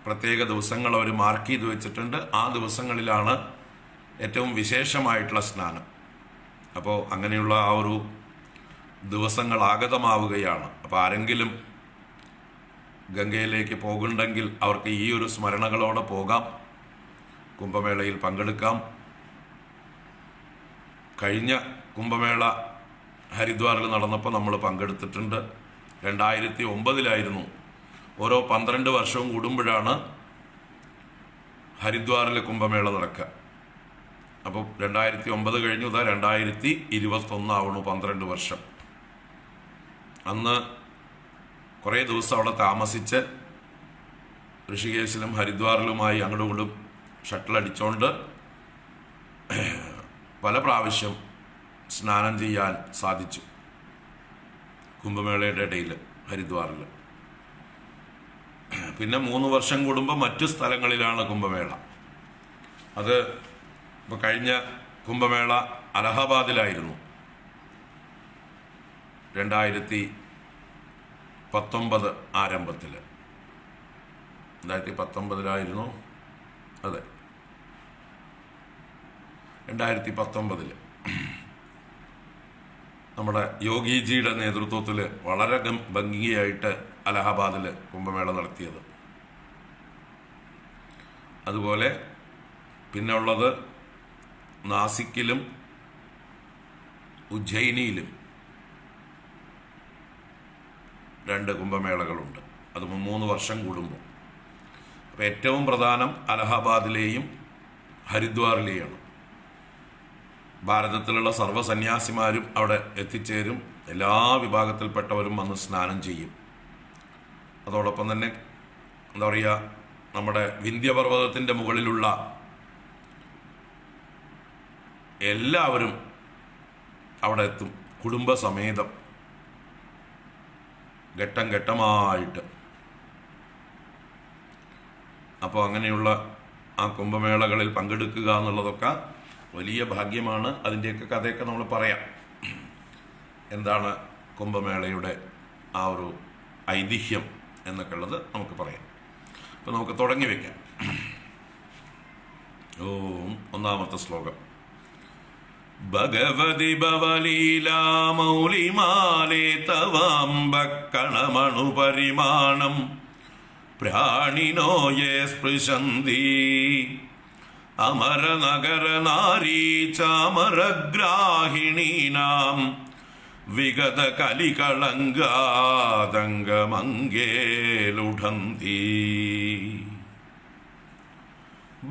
പ്രത്യേക ദിവസങ്ങൾ അവർ മാർക്ക് ചെയ്ത് വെച്ചിട്ടുണ്ട്. ആ ദിവസങ്ങളിലാണ് ഏറ്റവും വിശേഷമായിട്ടുള്ള സ്നാനം. അപ്പോൾ അങ്ങനെയുള്ള ആ ഒരു ദിവസങ്ങൾ ആഗതമാവുകയാണ്. അപ്പോൾ ആരെങ്കിലും ഗംഗയിലേക്ക് പോകുന്നുണ്ടെങ്കിൽ അവർക്ക് ഈ ഒരു സ്മരണകളോടെ പോകാം, കുംഭമേളയിൽ പങ്കെടുക്കാം. കഴിഞ്ഞ കുംഭമേള ഹരിദ്വാറിൽ നടന്നപ്പോൾ നമ്മൾ പങ്കെടുത്തിട്ടുണ്ട്. 2009 ഓരോ 12 വർഷവും കൂടുമ്പോഴാണ് ഹരിദ്വാറിലെ കുംഭമേള നടക്കുക. അപ്പോൾ 2009 കഴിഞ്ഞു, 2021 ആവണു, 12 വർഷം. അന്ന് കുറേ ദിവസം അവിടെ താമസിച്ച് ഋഷികേശിലും ഹരിദ്വാറിലുമായി അങ്ങോട്ടും ഇങ്ങോട്ടും ഷട്ടിലടിച്ചുകൊണ്ട് പല പ്രാവശ്യം സ്നാനം ചെയ്യാൻ സാധിച്ചു കുംഭമേളയുടെ ഇടയിൽ ഹരിദ്വാറിൽ. പിന്നെ 3 വർഷം കൂടുമ്പോൾ മറ്റു സ്ഥലങ്ങളിലാണ് കുംഭമേള. അത് ഇപ്പോൾ കഴിഞ്ഞ കുംഭമേള അലഹബാദിലായിരുന്നു 2019 ആരംഭത്തിൽ. 2019 അതെ, 2019 നമ്മുടെ യോഗിജിയുടെ നേതൃത്വത്തിൽ വളരെ ഭംഗിയായിട്ട് അലഹബാദിൽ കുംഭമേള നടത്തിയത്. അതുപോലെ പിന്നെ ഉള്ളത് നാസിക്കിലും ഉജ്ജയിനിയിലും 2 കുംഭമേളകളുണ്ട്. അത് 3 വർഷം കൂടുമ്പോൾ. അപ്പോൾ ഏറ്റവും പ്രധാനം അലഹബാദിലെയും ഹരിദ്വാറിലെയാണ്. ഭാരതത്തിലുള്ള സർവ്വ സന്യാസിമാരും അവിടെ എത്തിച്ചേരും. എല്ലാ വിഭാഗത്തിൽപ്പെട്ടവരും വന്ന് സ്നാനം ചെയ്യും. അതോടൊപ്പം തന്നെ എന്താ പറയുക, നമ്മുടെ വിന്ധ്യപർവ്വതത്തിൻ്റെ മുകളിലുള്ള എല്ലാവരും അവിടെ എത്തും, കുടുംബസമേതം, ഘട്ടം ഘട്ടമായിട്ട്. അപ്പോൾ അങ്ങനെയുള്ള ആ കുംഭമേളകളിൽ പങ്കെടുക്കുക എന്നുള്ളതൊക്കെ വലിയ ഭാഗ്യമാണ്. അതിൻ്റെയൊക്കെ കഥയൊക്കെ നമ്മൾ പറയാം. എന്താണ് കുംഭമേളയുടെ ആ ഒരു ഐതിഹ്യം എന്നൊക്കെ ഉള്ളത് നമുക്ക് പറയാം. അപ്പോൾ നമുക്ക് തുടങ്ങി വയ്ക്കാം. ഒന്നാമത്തെ ശ്ലോകം. ഭഗവതി ഭവലീലാ മൗലിമാലേ തവാംബക്കണമണു പരിമാണം പ്രാണിനോ യേ സ്പൃശന്തി അമരനഗര നാരീ ചാമരഗ്രാഹിണീനാം വിഗത കലികളങ്കാതംഗമംഗേ ലുഢന്തി.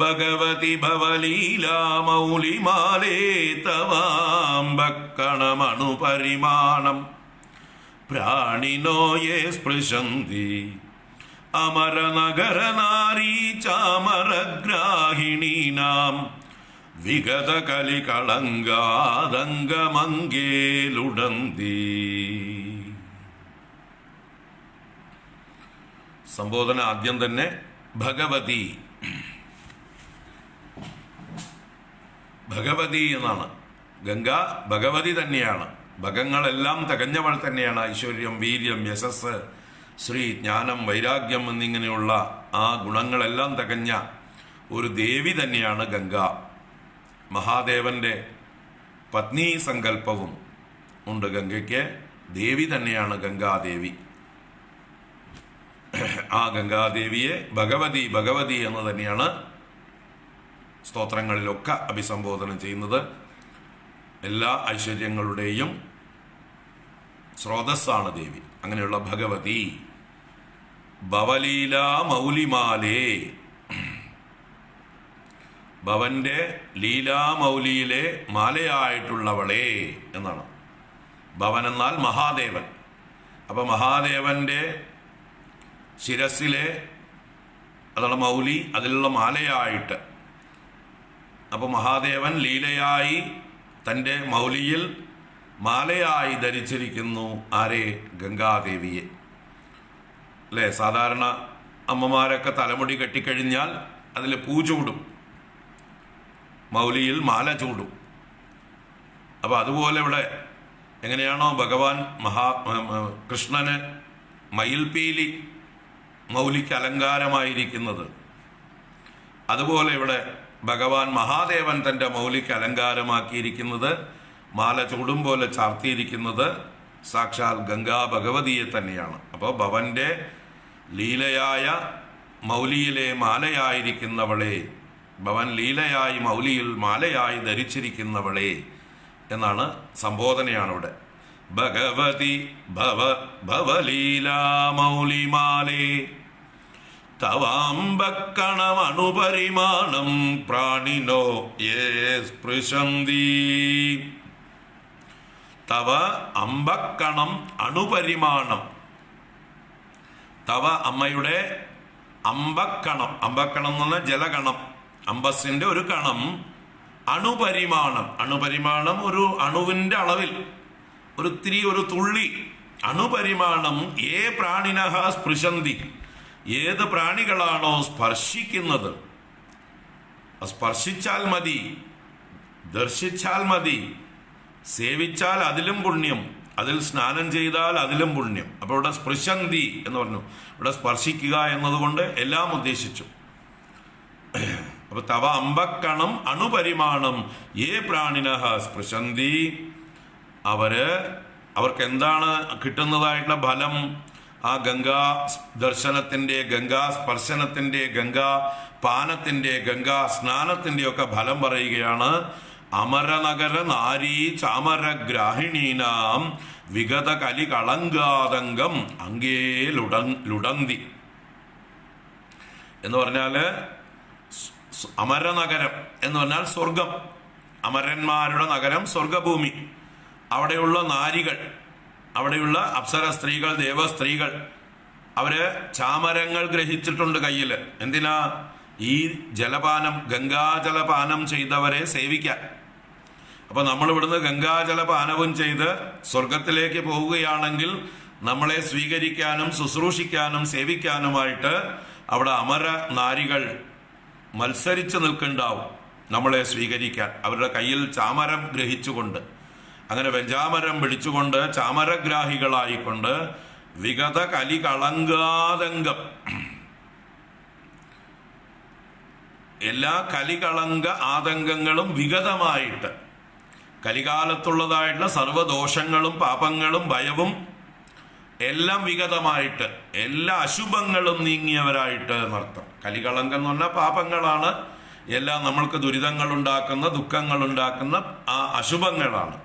ഭഗവതി ഭവലീലാ മൗലിമാലേ തവാംബക്കണമണു പരിമാണം പ്രാണിനോ യേ സ്പൃശന്തി അമരനഗര നാരീ ചാമരഗ്രാഹിണീനാം വിഗത കലികളങ്കാതംഗമംഗേ ലുഢന്തി. സംബോധന ആദ്യം തന്നെ ഭഗവതി, ഭഗവതി എന്നാണ്. ഗംഗ ഭഗവതി തന്നെയാണ്. ഭഗങ്ങളെല്ലാം തികഞ്ഞവൾ തന്നെയാണ്. ഐശ്വര്യം, വീര്യം, യശസ്, ശ്രീ, ജ്ഞാനം, വൈരാഗ്യം എന്നിങ്ങനെയുള്ള ആ ഗുണങ്ങളെല്ലാം തികഞ്ഞ ഒരു ദേവി തന്നെയാണ് ഗംഗ. മഹാദേവന്റെ പത്നി സങ്കല്പവും ഉണ്ട് ഗംഗയ്ക്ക്. ദേവി തന്നെയാണ് ഗംഗാദേവി. ആ ഗംഗാദേവിയെ ഭഗവതി ഭഗവതി എന്ന് തന്നെയാണ് സ്തോത്രങ്ങളിലൊക്കെ അഭിസംബോധന ചെയ്യുന്നത്. എല്ലാ ഐശ്വര്യങ്ങളുടെയും സ്രോതസ്സാണ് ദേവി. അങ്ങനെയുള്ള ഭഗവതി. ഭവലീല മൗലിമാലേ, ഭവന്റെ ലീലാമൗലിയിലെ മാലയായിട്ടുള്ളവളെ എന്നാണ്. ഭവൻ എന്നാൽ മഹാദേവൻ. അപ്പൊ മഹാദേവന്റെ ശിരസിലെ അതാണ് മൗലി, അതിലുള്ള മാലയായിട്ട്. അപ്പോൾ മഹാദേവൻ ലീലയായി തൻ്റെ മൗലിയിൽ മാലയായി ധരിച്ചിരിക്കുന്നു. ആരെ? ഗംഗാദേവിയെ. അല്ലേ? സാധാരണ അമ്മമാരൊക്കെ തലമുടി കെട്ടിക്കഴിഞ്ഞാൽ അതിൽ പൂ ചൂടും, മൗലിയിൽ മാല ചൂടും. അപ്പോൾ അതുപോലെ ഇവിടെ എങ്ങനെയാണോ ഭഗവാൻ കൃഷ്ണന് മയിൽപീലി മൗലിക്ക് അലങ്കാരമായിരിക്കുന്നത്, അതുപോലെ ഇവിടെ ഭഗവാൻ മഹാദേവൻ തൻ്റെ മൗലിക്ക് അലങ്കാരമാക്കിയിരിക്കുന്നത്, മാല ചൂടും പോലെ ചാർത്തിയിരിക്കുന്നത് സാക്ഷാൽ ഗംഗാ ഭഗവതിയെ തന്നെയാണ്. അപ്പോൾ ഭവന്റെ ലീലയായ മൗലിയിലെ മാലയായിരിക്കുന്നവളെ, ഭവൻ ലീലയായി മൗലിയിൽ മാലയായി ധരിച്ചിരിക്കുന്നവളെ എന്നാണ് സംബോധനയാണ് ഇവിടെ. ഭഗവതി ഭവലീലാ മൗലിമാലേ തവാംബക്കണമണുപരിമാണം പ്രാണിനോ യേ സ്പൃശന്തി. തവ അമ്പക്കണം അണുപരിമാണം. തവ അമ്മയുടെ അമ്പക്കണം, അമ്പക്കണം എന്ന് പറഞ്ഞാൽ ജലകണം, അമ്പസിന്റെ ഒരു കണം. അണുപരിമാണം, അണുപരിമാണം ഒരു അണുവിന്റെ അളവിൽ ഒരു തുള്ളി. അണുപരിമാണം ഏ പ്രാണിനഃ സ്പൃശന്തി, ഏത് പ്രാണികളാണോ സ്പർശിക്കുന്നത്, സ്പർശിച്ചാൽ മതി, ദർശിച്ചാൽ മതി, സേവിച്ചാൽ അതിലും പുണ്യം, അതിൽ സ്നാനം ചെയ്താൽ അതിലും പുണ്യം. അപ്പോൾ ഇവിടെ സ്പൃശന്തി എന്ന് പറഞ്ഞു, ഇവിടെ സ്പർശിക്കുക എന്നതുകൊണ്ട് എല്ലാം ഉദ്ദേശിച്ചു. അപ്പൊ തവ അമ്പക്കണം അണുപരിമാണം ഏ പ്രാണിന സ്പൃശന്തി, അവർക്ക് എന്താണ് കിട്ടുന്നതായിട്ടുള്ള ഫലം? ആ ഗംഗാ ദർശനത്തിന്റെ, ഗംഗാ സ്പർശനത്തിന്റെ, ഗംഗാ പാനത്തിന്റെ, ഗംഗാ സ്നാനത്തിന്റെ ഒക്കെ ഫലം പറയുകയാണ്. അമരനഗര നാരീ ചാമരഗ്രാഹിണീനാം വിഗത കലി കളങ്കാതംഗം അങ്കേ ലുടന്തി എന്ന് പറഞ്ഞാല്, അമരനഗരം എന്ന് പറഞ്ഞാൽ സ്വർഗം, അമരന്മാരുടെ നഗരം സ്വർഗഭൂമി. അവിടെയുള്ള നാരികൾ, അവിടെയുള്ള അപ്സര സ്ത്രീകൾ, ദേവസ്ത്രീകൾ, അവര് ചാമരങ്ങൾ ഗ്രഹിച്ചിട്ടുണ്ട് കയ്യില്. എന്തിനാ? ഈ ജലപാനം, ഗംഗാജലപാനം ചെയ്തവരെ സേവിക്കാൻ. അപ്പൊ നമ്മൾ ഇവിടുന്ന് ഗംഗാജലപാനവും ചെയ്ത് സ്വർഗത്തിലേക്ക് പോവുകയാണെങ്കിൽ നമ്മളെ സ്വീകരിക്കാനും ശുശ്രൂഷിക്കാനും സേവിക്കാനുമായിട്ട് അവിടെ അമര നാരികൾ മത്സരിച്ച് നിൽക്കുന്നുണ്ടാവും നമ്മളെ സ്വീകരിക്കാൻ, അവരുടെ കയ്യിൽ ചാമരം ഗ്രഹിച്ചുകൊണ്ട്. അങ്ങനെ വെഞ്ചാമരം പിടിച്ചുകൊണ്ട് ചാമരഗ്രാഹികളായിക്കൊണ്ട് വിഗത കലി കളങ്കാതംഗം, എല്ലാ കലികളങ്ക ആതങ്കങ്ങളും വിഗതമായിട്ട്, കലികാലത്തുള്ളതായിട്ടുള്ള സർവദോഷങ്ങളും പാപങ്ങളും ഭയവും എല്ലാം വിഗതമായിട്ട്, എല്ലാ അശുഭങ്ങളും നീങ്ങിയവരായിട്ട് എന്നർത്ഥം. കലികളങ്കം എന്ന് പറഞ്ഞാൽ പാപങ്ങളാണ്, എല്ലാം നമ്മൾക്ക് ദുരിതങ്ങൾ ഉണ്ടാക്കുന്ന, ദുഃഖങ്ങൾ ഉണ്ടാക്കുന്ന ആ അശുഭങ്ങളാണ്.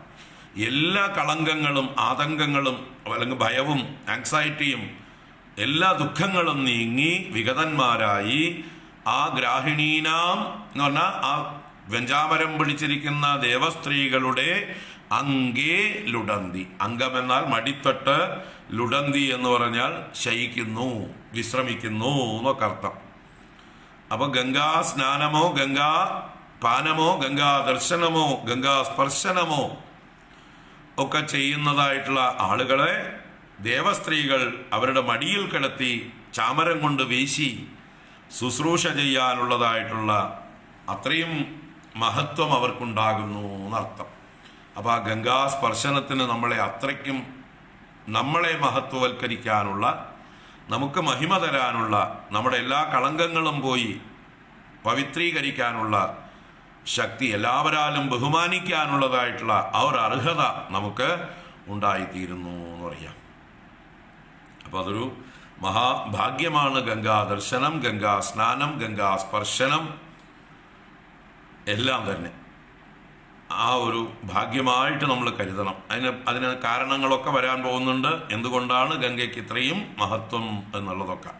എല്ലാ കളങ്കങ്ങളും ആതങ്കങ്ങളും അല്ലെങ്കിൽ ഭയവും ആങ്സൈറ്റിയും എല്ലാ ദുഃഖങ്ങളും നീങ്ങി വിഗതന്മാരായി ആ ഗ്രാഹിണീനാം എന്ന് പറഞ്ഞാൽ ആ വെഞ്ചാമരം പിടിച്ചിരിക്കുന്ന ദേവസ്ത്രീകളുടെ അങ്കേ ലുടന്തി, അംഗം എന്നാൽ മടിത്തട്ട്, ലുടന്തി എന്ന് പറഞ്ഞാൽ ശയിക്കുന്നു, വിശ്രമിക്കുന്നു എന്നൊക്കെ അർത്ഥം. അപ്പൊ ഗംഗാ സ്നാനമോ ഗംഗാ പാനമോ ഗംഗാ ദർശനമോ ഗംഗാ സ്പർശനമോ ഒക്കെ ചെയ്യുന്നതായിട്ടുള്ള ആളുകളെ ദേവസ്ത്രീകൾ അവരുടെ മടിയിൽ കിടത്തി ചാമരം കൊണ്ട് വീശി ശുശ്രൂഷ ചെയ്യാനുള്ളതായിട്ടുള്ള അത്രയും മഹത്വം അവർക്കുണ്ടാകുന്നു എന്നർത്ഥം. അപ്പൊ ആ ഗംഗാ സ്പർശനത്തിന് നമ്മളെ മഹത്വവൽക്കരിക്കാനുള്ള, നമുക്ക് മഹിമ തരാനുള്ള, നമ്മുടെ എല്ലാ കളങ്കങ്ങളും പോയി പവിത്രീകരിക്കാനുള്ള ശക്തി, എല്ലാവരാലും ബഹുമാനിക്കാനുള്ളതായിട്ടുള്ള ആ ഒരു അർഹത നമുക്ക് ഉണ്ടായിത്തീരുന്നു എന്ന് പറയാം. അപ്പൊ അതൊരു മഹാഭാഗ്യമാണ് ഗംഗാ ദർശനം, ഗംഗാ സ്നാനം, ഗംഗാ സ്പർശനം എല്ലാം തന്നെ ആ ഒരു ഭാഗ്യമായിട്ട് നമ്മൾ കരുതണം. അതിന് കാരണങ്ങളൊക്കെ വരാൻ പോകുന്നുണ്ട്, എന്തുകൊണ്ടാണ് ഗംഗയ്ക്ക് ഇത്രയും മഹത്വം എന്നുള്ളതൊക്കെ.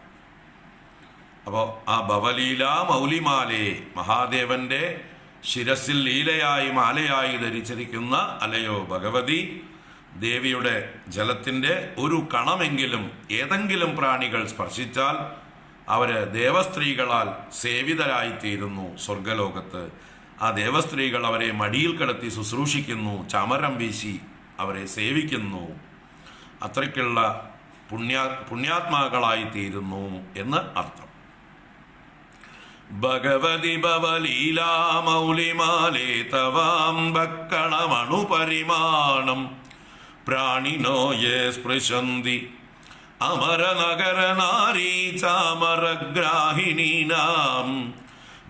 അപ്പോൾ ആ ഭവലീല മൗലിമാലേ, മഹാദേവന്റെ ശിരസിൽ ലീലയായി മാലയായി ധരിച്ചിരിക്കുന്ന അലയോ ഭഗവതി, ദേവിയുടെ ജലത്തിന്റെ ഒരു കണമെങ്കിലും ഏതെങ്കിലും പ്രാണികൾ സ്പർശിച്ചാൽ അവര് ദേവസ്ത്രീകളാൽ സേവിതരായിത്തീരുന്നു സ്വർഗലോകത്ത്. ആ ദേവസ്ത്രീകൾ അവരെ മടിയിൽ കിടത്തി ശുശ്രൂഷിക്കുന്നു, ചമരം വീശി അവരെ സേവിക്കുന്നു. അത്രയ്ക്കുള്ള പുണ്യാത്മാക്കളായിത്തീരുന്നു എന്ന് അർത്ഥം. ഭഗവതി ഭവലീലാ മൗലിമാലേ തവാം ഭക്കണമണുപരിമാണം പ്രാണിനോ യേ സ്പൃശന്തി അമരനഗര നാരീ ചാമരഗ്രാഹിണീനാം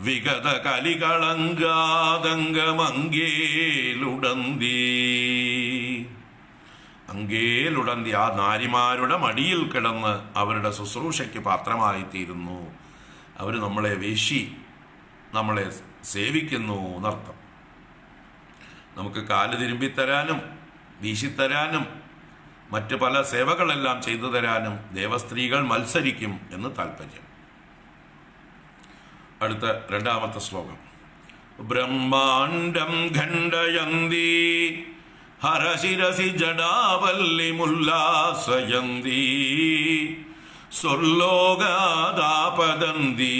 വിഗത കലികളങ്കാതംഗമങ്കേലുടന്തി. അങ്കേലുടന്തി, ആ നാരിമാരുടെ മടിയിൽ കിടന്ന് അവരുടെ ശുശ്രൂഷയ്ക്ക് പാത്രമായിത്തീരുന്നു. അവർ നമ്മളെ വീശി നമ്മളെ സേവിക്കുന്നു എന്നർത്ഥം. നമുക്ക് കാല് തിരുമ്പിത്തരാനും വീശിത്തരാനും മറ്റ് പല സേവകളെല്ലാം ചെയ്തു തരാനും ദേവസ്ത്രീകൾ മത്സരിക്കും എന്ന് താല്പര്യം. അടുത്ത രണ്ടാമത്തെ ശ്ലോകം. ബ്രഹ്മാണ്ഡം ഖണ്ഡയന്തി ഹരശിരസി ജടാവല്ലി മുല്ലാസയന്തി സ്വർലോകാദാപദന്തി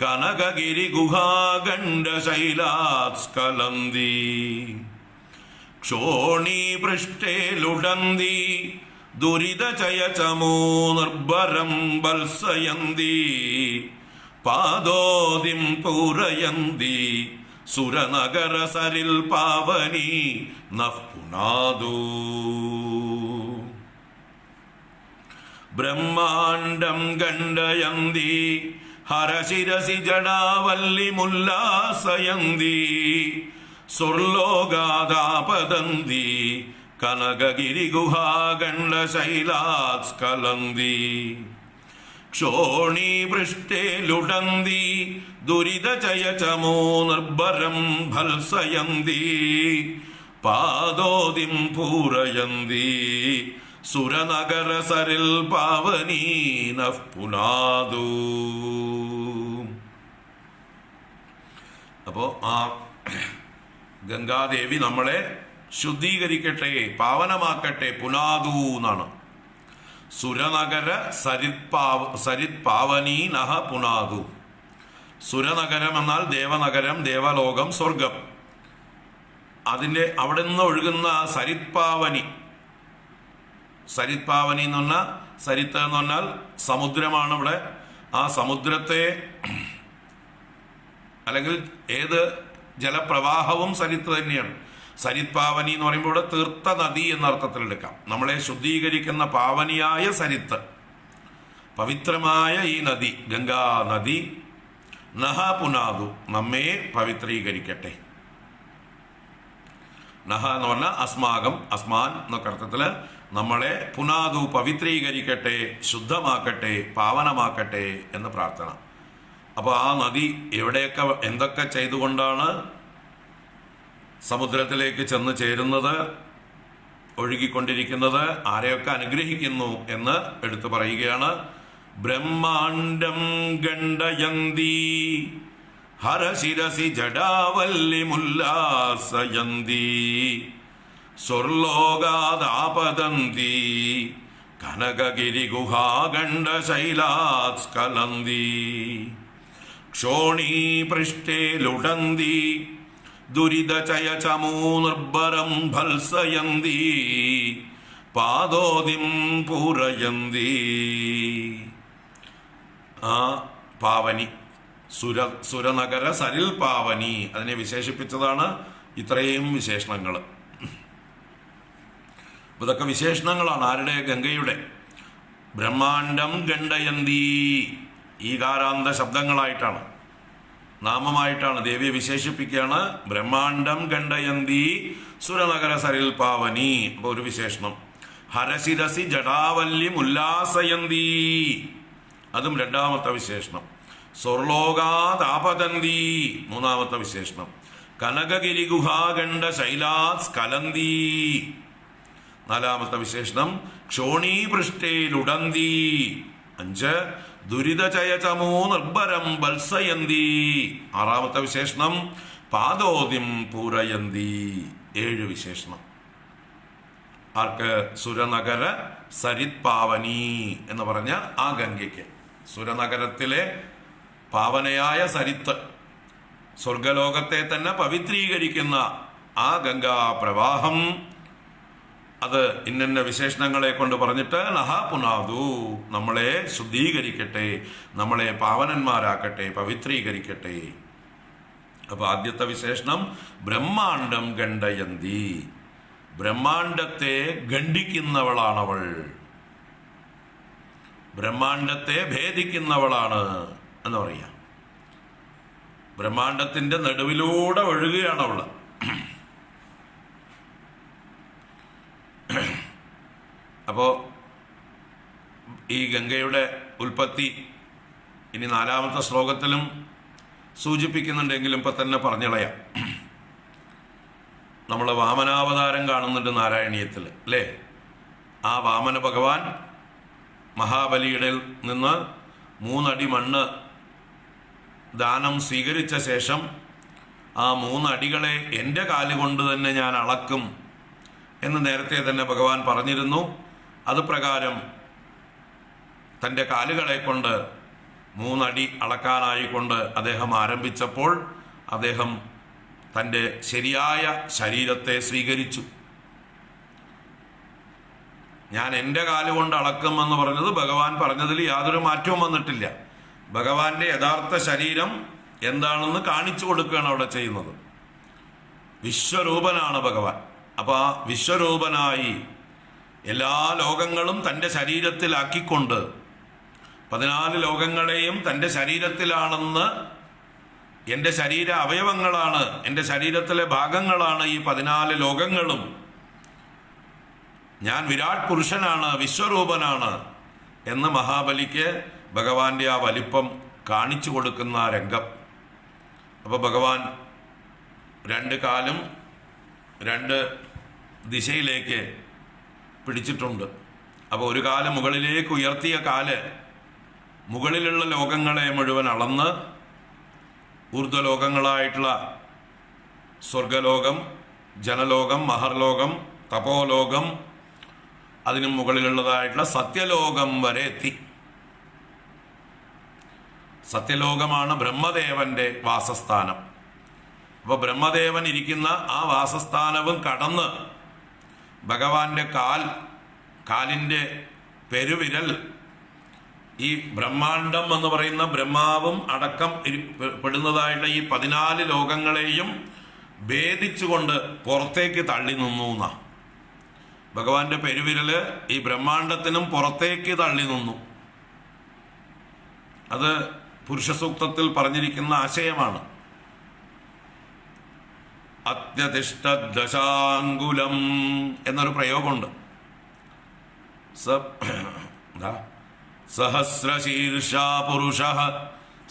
കനകഗിരി ഗുഹാഗണ്ഡശൈലാസ്കലന്തി ക്ഷോണീപൃഷ്ടേ ലുടന്തി ദുരിതചയചമോ നിർഭരം ബത്സയന്തി പാദോദിം പൂരയന്തി സുരനഗര സരിൽ പാവനി നഃ പുനാദു. ബ്രഹ്മാണ്ഡം ഖണ്ഡയന്തി ഹരശിരസി ജടാവല്ലിമുല്ലാസയന്തി സുർലോകാദാപതന്തി കനകഗിരിഗുഹാഖണ്ഡശൈലാസ്കലന്തി ക്ഷോണീപൃഷ്ടേ ലുടന്തി ദുരിതചയചമോ നിർഭരം ഭത്സയന്തി പാദോദിം പൂരയന്തി സുരനഗര സരിൽ പാവനി നഃ പുനാദു. അപ്പോ ആ ഗംഗാദേവി നമ്മളെ ശുദ്ധീകരിക്കട്ടെ, പാവനമാക്കട്ടെ. പുനാദു എന്നാണ്. സുരനഗര സരിത് പാവനി നഃ പുനാദു. സുരനഗരം എന്നാൽ ദേവനഗരം, ദേവലോകം, സ്വർഗം. അവിടെ നിന്ന് ഒഴുകുന്ന സരിത് പാവനി. സരിത് പാവനി എന്ന് പറഞ്ഞാൽ, സരിത്ത് എന്ന് പറഞ്ഞാൽ സമുദ്രമാണ്. ഇവിടെ ആ സമുദ്രത്തെ അല്ലെങ്കിൽ ഏത് ജലപ്രവാഹവും സരിത്ത് തന്നെയാണ്. സരിത് പാവനി എന്ന് പറയുമ്പോൾ ഇവിടെ തീർത്ത നദി എന്ന അർത്ഥത്തിലെടുക്കാം. നമ്മളെ ശുദ്ധീകരിക്കുന്ന പാവനിയായ സരിത്ത്, പവിത്രമായ ഈ നദി, ഗംഗാ നദി നഃ പുനാദു, നമ്മെ പവിത്രീകരിക്കട്ടെ. നഹ എന്ന് പറഞ്ഞാൽ അസ്മാകം, അസ്മാൻ എന്നൊക്കെ അർത്ഥത്തില് നമ്മളെ പുനാദു പവിത്രീകരിക്കട്ടെ, ശുദ്ധമാക്കട്ടെ, പാവനമാക്കട്ടെ എന്ന് പ്രാർത്ഥന. അപ്പോൾ ആ നദി എവിടെയൊക്കെ എന്തൊക്കെ ചെയ്തുകൊണ്ടാണ് സമുദ്രത്തിലേക്ക് ചെന്ന് ചേരുന്നത്, ഒഴുകിക്കൊണ്ടിരിക്കുന്നത്, ആരെയൊക്കെ അനുഗ്രഹിക്കുന്നു എന്ന് എടുത്തു പറയുകയാണ്. ബ്രഹ്മാണ്ഡം ഖണ്ഡയന്തി ഹരശിരസി ജടാവല്ലിമുല്ലാസയന്തി സ്വർലോകാദാപതന്തി കനകഗിരിഗുഹാഖണ്ഡശൈലാസ്കലന്തി ക്ഷോണീപൃഷ്ടേ ലുടന്തി ദുരിതചയചമോ നിർഭരം ഭത്സയന്തി പാദോദിം പൂരയന്തി. ആ പാവനി, സുരനഗര സരിൽ പാവനി, അതിനെ വിശേഷിപ്പിച്ചതാണ് ഇത്രയും വിശേഷണങ്ങൾ. ഇതൊക്കെ വിശേഷണങ്ങളാണ്. ആരുടെ? ഗംഗയുടെ. ബ്രഹ്മാണ്ഡം ഖണ്ഡയന്തി, ഈകാരാന്ത ശബ്ദങ്ങളായിട്ടാണ്, നാമമായിട്ടാണ് ദേവിയെ വിശേഷിപ്പിക്കുകയാണ്. ബ്രഹ്മാണ്ഡം ഖണ്ഡയന്തി സുരനഗര സരിൽ പാവനി, അപ്പൊ ഒരു വിശേഷണം. ഹരശിരസി ജടാവല്യം ഉല്ലാസയന്തി, അതും രണ്ടാമത്തെ വിശേഷണം. സ്വർലോകാദാപതന്തി, മൂന്നാമത്തെ വിശേഷണം. കനകഗിരിഗുഹാഖണ്ഡ ശൈലാസ്കലന്തി, നാലാമത്തെ വിശേഷണം. ക്ഷോണീപൃഷ്ടേലുടന്തി, 5. ദുരിതചയചമോ നിർഭരം ബത്സയന്തി, ആറാമത്തെ വിശേഷണം. പാദോദിം പൂരയന്തി, 7 വിശേഷണം. ആർക്ക്? സുരനഗര സരിത് പാവനി എന്ന് പറഞ്ഞ ആ ഗംഗയ്ക്ക്. സുരനഗരത്തിലെ പാവനയായ സരിത്ത്, സ്വർഗലോകത്തെ തന്നെ പവിത്രീകരിക്കുന്ന ആ ഗംഗാ പ്രവാഹം, അത് ഇന്ന വിശേഷണങ്ങളെ കൊണ്ട് പറഞ്ഞിട്ട് നഃ പുനാദു, നമ്മളെ ശുദ്ധീകരിക്കട്ടെ, നമ്മളെ പാവനന്മാരാക്കട്ടെ, പവിത്രീകരിക്കട്ടെ. അപ്പൊ ആദ്യത്തെ വിശേഷണം ബ്രഹ്മാണ്ഡം ഖണ്ഡയന്തി, ബ്രഹ്മാണ്ഡത്തെ ഖണ്ഡിക്കുന്നവളാണവൾ, ബ്രഹ്മാണ്ഡത്തെ ഭേദിക്കുന്നവളാണ് എന്ന് പറയാം. ബ്രഹ്മാണ്ഡത്തിന്റെ നടുവിലൂടെ ഒഴുകുകയാണ് അവള്. അപ്പോ ഈ ഗംഗയുടെ ഉൽപ്പത്തി ഇനി 4ാമത്തെ ശ്ലോകത്തിലും സൂചിപ്പിക്കുന്നുണ്ടെങ്കിലും ഇപ്പൊ തന്നെ പറഞ്ഞളയാം. നമ്മൾ വാമനാവതാരം കാണുന്നുണ്ട് നാരായണീയത്തിൽ, അല്ലേ? ആ വാമന ഭഗവാൻ മഹാബലിയുടെ നിന്ന് 3 അടി മണ്ണ് ദാനം സ്വീകരിച്ച ശേഷം ആ 3 അടികളെ എൻ്റെ കാലുകൊണ്ട് തന്നെ ഞാൻ അളക്കും എന്ന് നേരത്തെ തന്നെ ഭഗവാൻ പറഞ്ഞിരുന്നു. അത് പ്രകാരം തൻ്റെ കാലുകളെ കൊണ്ട് 3 അടി അളക്കാനായിക്കൊണ്ട് അദ്ദേഹം ആരംഭിച്ചപ്പോൾ അദ്ദേഹം തൻ്റെ ശരിയായ ശരീരത്തെ സ്വീകരിച്ചു. ഞാൻ എൻ്റെ കാലുകൊണ്ട് അളക്കുമെന്ന് പറഞ്ഞത് ഭഗവാൻ പറഞ്ഞതിൽ യാതൊരു മാറ്റവും വന്നിട്ടില്ല. ഭഗവാന്റെ യഥാർത്ഥ ശരീരം എന്താണെന്ന് കാണിച്ചു കൊടുക്കുകയാണ് അവിടെ ചെയ്യുന്നത്. വിശ്വരൂപനാണ് ഭഗവാൻ. അപ്പൊ ആ വിശ്വരൂപനായി എല്ലാ ലോകങ്ങളും തൻ്റെ ശരീരത്തിലാക്കിക്കൊണ്ട് 14 ലോകങ്ങളെയും തൻ്റെ ശരീരത്തിലാണെന്ന്, എൻ്റെ ശരീര അവയവങ്ങളാണ്, എൻ്റെ ശരീരത്തിലെ ഭാഗങ്ങളാണ് ഈ 14 ലോകങ്ങളും, ഞാൻ വിരാട് പുരുഷനാണ്, വിശ്വരൂപനാണ് എന്ന് മഹാബലിക്ക് ഭഗവാന്റെ ആ വലിപ്പം കാണിച്ചു കൊടുക്കുന്ന രംഗം. അപ്പോൾ ഭഗവാൻ 2 കാലും 2 ദിശയിലേക്ക് പിടിച്ചിട്ടുണ്ട്. അപ്പോൾ ഒരു കാല് മുകളിലേക്ക് ഉയർത്തിയ കാല് മുകളിലുള്ള ലോകങ്ങളെ മുഴുവൻ അളന്ന് ഊർധ്വലോകങ്ങളായിട്ടുള്ള സ്വർഗലോകം, ജനലോകം, മഹർലോകം, തപോലോകം, അതിനു മുകളിലുള്ളതായിട്ടുള്ള സത്യലോകം വരെ എത്തി. സത്യലോകമാണ് ബ്രഹ്മദേവന്റെ വാസസ്ഥാനം. അപ്പോൾ ബ്രഹ്മദേവൻ ഇരിക്കുന്ന ആ വാസസ്ഥാനവും കടന്ന് ഭഗവാന്റെ കാലിൻ്റെ പെരുവിരൽ ഈ ബ്രഹ്മാണ്ടം എന്ന് പറയുന്ന ബ്രഹ്മാവും അടക്കം പെടുന്നതായിട്ടുള്ള ഈ 14 ലോകങ്ങളെയും ഭേദിച്ചുകൊണ്ട് പുറത്തേക്ക് തള്ളി നിന്നു എന്നാ. ഭഗവാന്റെ പെരുവിരല് ഈ ബ്രഹ്മാണ്ടത്തിനും പുറത്തേക്ക് തള്ളി നിന്നു. അത് പുരുഷസൂക്തത്തിൽ പറഞ്ഞിരിക്കുന്ന ആശയമാണ്. അത്യതിഷ്ഠദശാങ്കുലം എന്നൊരു പ്രയോഗമുണ്ട്. സഹസ്രശീർഷാ പുരുഷഃ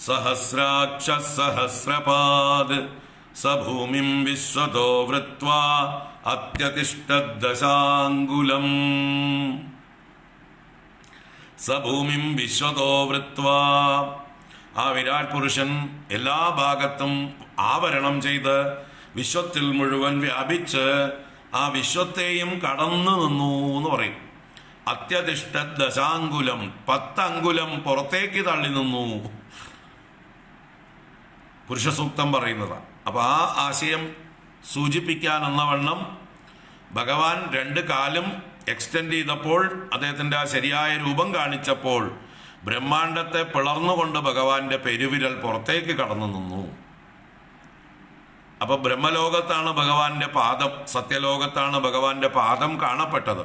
സഹസ്രാക്ഷ സഹസ്രപാദ് സഭൂമിം വിശ്വതോ വൃത്വാ അത്യതിഷ്ഠദശാങ്കുലം. സഭൂമിം വിശ്വതോ വൃത്വാ, ആ വിരാട് പുരുഷൻ എല്ലാ ഭാഗത്തും ആവരണം ചെയ്ത് വിശ്വത്തിൽ മുഴുവൻ വ്യാപിച്ച് ആ വിശ്വത്തെയും കടന്നു നിന്നു എന്ന് പറയും. അത്യതിഷ്ഠദശാങ്കുലം, 10 അങ്കുലം പുറത്തേക്ക് തള്ളി നിന്നു പുരുഷസൂക്തം പറയുന്നതാണ്. അപ്പൊ ആ ആശയം സൂചിപ്പിക്കാനെന്നവണ്ണം ഭഗവാൻ 2 കാലും എക്സ്റ്റെൻഡ് ചെയ്തപ്പോൾ, അദ്ദേഹത്തിന്റെ ആ ശരിയായ രൂപം കാണിച്ചപ്പോൾ ബ്രഹ്മാണ്ടത്തെ പിളർന്നുകൊണ്ട് ഭഗവാന്റെ പെരുവിരൽ പുറത്തേക്ക് കടന്നു നിന്നു. അപ്പൊ ബ്രഹ്മലോകത്താണ് ഭഗവാന്റെ പാദം, സത്യലോകത്താണ് ഭഗവാന്റെ പാദം കാണപ്പെട്ടത്.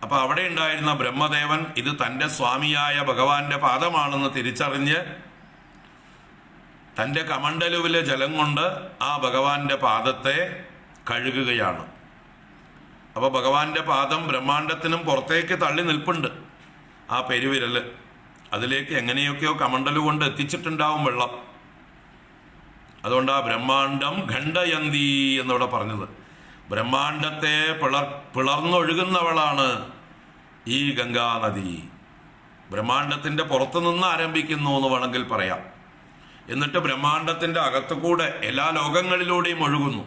അപ്പൊ അവിടെ ഉണ്ടായിരുന്ന ബ്രഹ്മദേവൻ ഇത് തൻ്റെ സ്വാമിയായ ഭഗവാന്റെ പാദമാണെന്ന് തിരിച്ചറിഞ്ഞ് തൻ്റെ കമണ്ഡലുവിലെ ജലം കൊണ്ട് ആ ഭഗവാന്റെ പാദത്തെ കഴുകുകയാണ്. അപ്പൊ ഭഗവാന്റെ പാദം ബ്രഹ്മാണ്ടത്തിനും പുറത്തേക്ക് തള്ളി നിൽപ്പുണ്ട്. ആ പെരുവിരല് അതിലേക്ക് എങ്ങനെയൊക്കെയോ കമണ്ഡലു കൊണ്ട് എത്തിച്ചിട്ടുണ്ടാവും വെള്ളം. അതുകൊണ്ട് ആ ബ്രഹ്മാണ്ടം ഖണ്ഡയന്തി എന്നിവിടെ പറഞ്ഞത്. ബ്രഹ്മാണ്ടത്തെ പിളർന്നൊഴുകുന്നവളാണ് ഈ ഗംഗാനദി. ബ്രഹ്മാണ്ടത്തിന്റെ പുറത്തു നിന്ന് ആരംഭിക്കുന്നു എന്ന് വേണമെങ്കിൽ പറയാം. എന്നിട്ട് ബ്രഹ്മാണ്ടത്തിന്റെ അകത്തുകൂടെ എല്ലാ ലോകങ്ങളിലൂടെയും ഒഴുകുന്നു.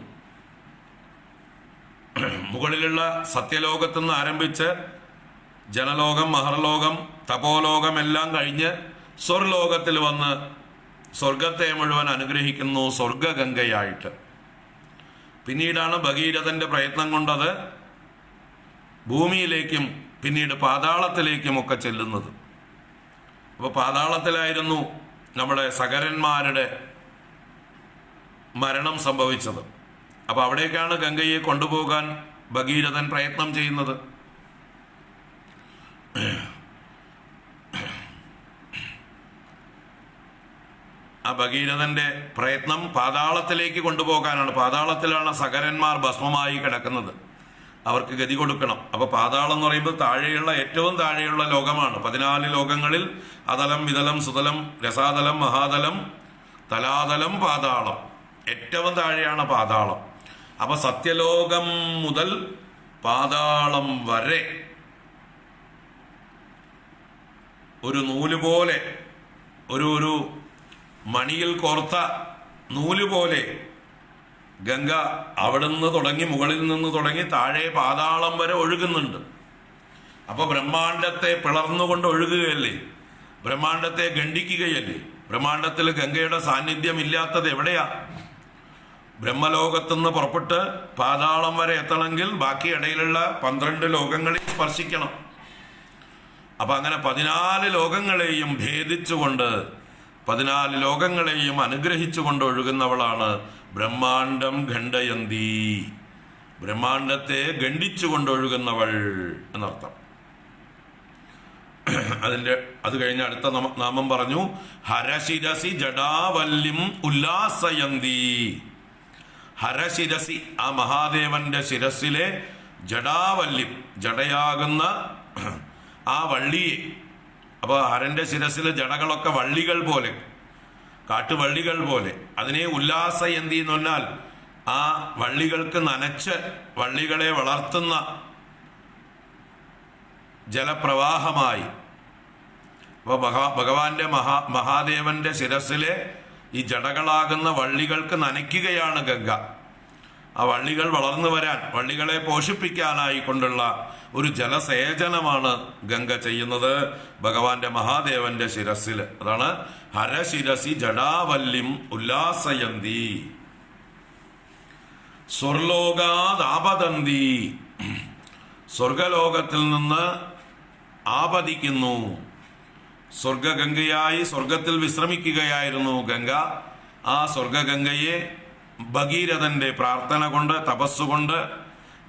മുകളിലുള്ള സത്യലോകത്തു നിന്ന് ആരംഭിച്ച് ജനലോകം, മഹർലോകം, തപോലോകം എല്ലാം കഴിഞ്ഞ് സ്വർലോകത്തിൽ വന്ന് സ്വർഗത്തെ മുഴുവൻ അനുഗ്രഹിക്കുന്നു സ്വർഗഗംഗയായിട്ട്. പിന്നീടാണ് ഭഗീരഥന്റെ പ്രയത്നം കൊണ്ടത് ഭൂമിയിലേക്കും പിന്നീട് പാതാളത്തിലേക്കുമൊക്കെ ചെല്ലുന്നത്. അപ്പോൾ പാതാളത്തിലായിരുന്നു നമ്മുടെ സകരന്മാരുടെ മരണം സംഭവിച്ചത്. അപ്പോൾ അവിടേക്കാണ് ഗംഗയെ കൊണ്ടുപോകാൻ ഭഗീരഥൻ പ്രയത്നം ചെയ്യുന്നത്. ആ ഭഗീരഥന്റെ പ്രയത്നം പാതാളത്തിലേക്ക് കൊണ്ടുപോകാനാണ്. പാതാളത്തിലാണ് സകരന്മാർ ഭസ്മമായി കിടക്കുന്നത്. അവർക്ക് ഗതി കൊടുക്കണം. അപ്പൊ പാതാളം എന്ന് പറയുമ്പോൾ താഴെയുള്ള ഏറ്റവും താഴെയുള്ള ലോകമാണ്. 14 ലോകങ്ങളിൽ അതലം, വിതലം, സുതലം, രസാതലം, മഹാതലം, തലാതലം, പാതാളം. ഏറ്റവും താഴെയാണ് പാതാളം. അപ്പൊ സത്യലോകം മുതൽ പാതാളം വരെ ഒരു നൂല് പോലെ, ഒരു മണിയിൽ കോർത്ത നൂല് പോലെ ഗംഗ അവിടുന്ന് തുടങ്ങി, മുകളിൽ നിന്ന് തുടങ്ങി താഴെ പാതാളം വരെ ഒഴുകുന്നുണ്ട്. അപ്പൊ ബ്രഹ്മാണ്ടത്തെ പിളർന്നുകൊണ്ട് ഒഴുകുകയല്ലേ, ബ്രഹ്മാണ്ടത്തെ ഖണ്ഡിക്കുകയല്ലേ. ബ്രഹ്മാണ്ടത്തിൽ ഗംഗയുടെ സാന്നിധ്യം ഇല്ലാത്തത് എവിടെയാ? ബ്രഹ്മലോകത്തുനിന്ന് പുറപ്പെട്ട് പാതാളം വരെ എത്തണമെങ്കിൽ ബാക്കി ഇടയിലുള്ള 12 ലോകങ്ങളിൽ സ്പർശിക്കണം. അപ്പൊ അങ്ങനെ 14 ലോകങ്ങളെയും ഭേദിച്ചുകൊണ്ട് 14 ലോകങ്ങളെയും അനുഗ്രഹിച്ചുകൊണ്ട് ഒഴുകുന്നവളാണ് ബ്രഹ്മാണ്ടം ഖണ്ഡയന്തി. ബ്രഹ്മാണ്ടത്തെ ഖണ്ഡിച്ചുകൊണ്ട് ഒഴുകുന്നവൾ എന്നർത്ഥം. അത് കഴിഞ്ഞ് അടുത്ത നാമം പറഞ്ഞു, ഹരശിരസി ജഡാവല്യം ഉല്ലാസയന്തി. ഹരശിരസി, ആ മഹാദേവന്റെ ശിരസിലെ ജഡാവല്യം, ജടയാകുന്ന ആ വള്ളിയെ. അപ്പോൾ ഹരന്റെ ശിരസിലെ ജടകളൊക്കെ വള്ളികൾ പോലെ, കാട്ടുവള്ളികൾ പോലെ. അതിനെ ഉല്ലാസയന്തി എന്ന് പറഞ്ഞാൽ ആ വള്ളികൾക്ക് നനച്ച് വള്ളികളെ വളർത്തുന്ന ജലപ്രവാഹമായി. അപ്പോൾ ഭഗവാന്റെ മഹാദേവന്റെ ശിരസിലെ ഈ ജടകളാകുന്ന വള്ളികൾക്ക് നനയ്ക്കുകയാണ് ഗംഗ. ആ വള്ളികൾ വളർന്നു വരാൻ, വള്ളികളെ പോഷിപ്പിക്കാനായി കൊണ്ടുള്ള ഒരു ജലസേചനമാണ് ഗംഗ ചെയ്യുന്നത് ഭഗവാന്റെ മഹാദേവന്റെ ശിരസിൽ. അതാണ് ഹരശിരസി ജഡാവല്യം ഉല്ലാസയന്തി. സ്വർലോകാദാപതന്തി, സ്വർഗലോകത്തിൽ നിന്ന് ആപതിക്കുന്നു. സ്വർഗഗംഗയായി സ്വർഗത്തിൽ വിശ്രമിക്കുകയായിരുന്നു ഗംഗ. ആ സ്വർഗഗംഗയെ ഭഗീരഥന്റെ പ്രാർത്ഥന കൊണ്ട്, തപസ്സുകൊണ്ട്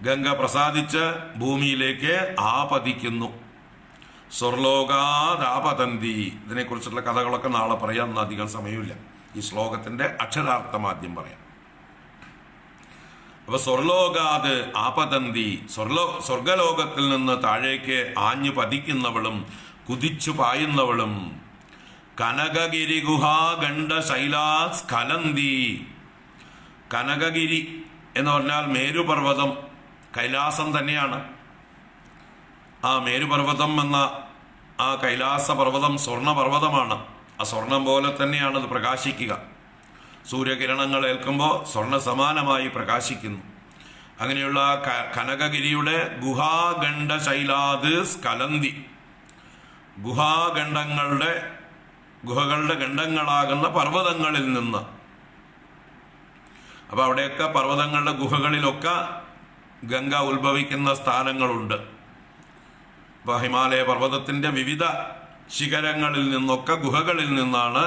ഗംഗ പ്രസാദിച്ച് ഭൂമിയിലേക്ക് ആപതിക്കുന്നു. സ്വർലോകാദാപതന്തി. ഇതിനെക്കുറിച്ചുള്ള കഥകളൊക്കെ നാളെ പറയാൻ അധികം സമയമില്ല. ഈ ശ്ലോകത്തിന്റെ അക്ഷരാർത്ഥം ആദ്യം പറയാം. അപ്പൊ സ്വർലോകാത് ആപതന്തി, സ്വർഗലോകത്തിൽ നിന്ന് താഴേക്ക് ആഞ്ഞു പതിക്കുന്നവളും കുതിച്ചു പായുന്നവളും. കനകഗിരി ഗുഹാഗണ്ഡ ശൈലാസ്ഖലന്തി. കനകഗിരി എന്ന് പറഞ്ഞാൽ മേരുപർവ്വതം, കൈലാസം തന്നെയാണ്. ആ മേരുപർവ്വതം എന്ന ആ കൈലാസപർവ്വതം സ്വർണപർവ്വതമാണ്. ആ സ്വർണം പോലെ തന്നെയാണ് അത് പ്രകാശിക്കുക. സൂര്യകിരണങ്ങൾ ഏൽക്കുമ്പോൾ സ്വർണ്ണ സമാനമായി പ്രകാശിക്കുന്നു. അങ്ങനെയുള്ള കനകഗിരിയുടെ ഗുഹാഗണ്ഡ ശൈലാത് സ്ഖലന്തി, ഗുഹകളുടെ ഗണ്ഡങ്ങളാകുന്ന പർവ്വതങ്ങളിൽ നിന്ന്. അപ്പൊ അവിടെയൊക്കെ പർവ്വതങ്ങളുടെ ഗുഹകളിലൊക്കെ ഗംഗ ഉത്ഭവിക്കുന്ന സ്ഥാനങ്ങളുണ്ട്. ഇപ്പൊ ഹിമാലയ പർവ്വതത്തിന്റെ വിവിധ ശിഖരങ്ങളിൽ നിന്നൊക്കെ, ഗുഹകളിൽ നിന്നാണ്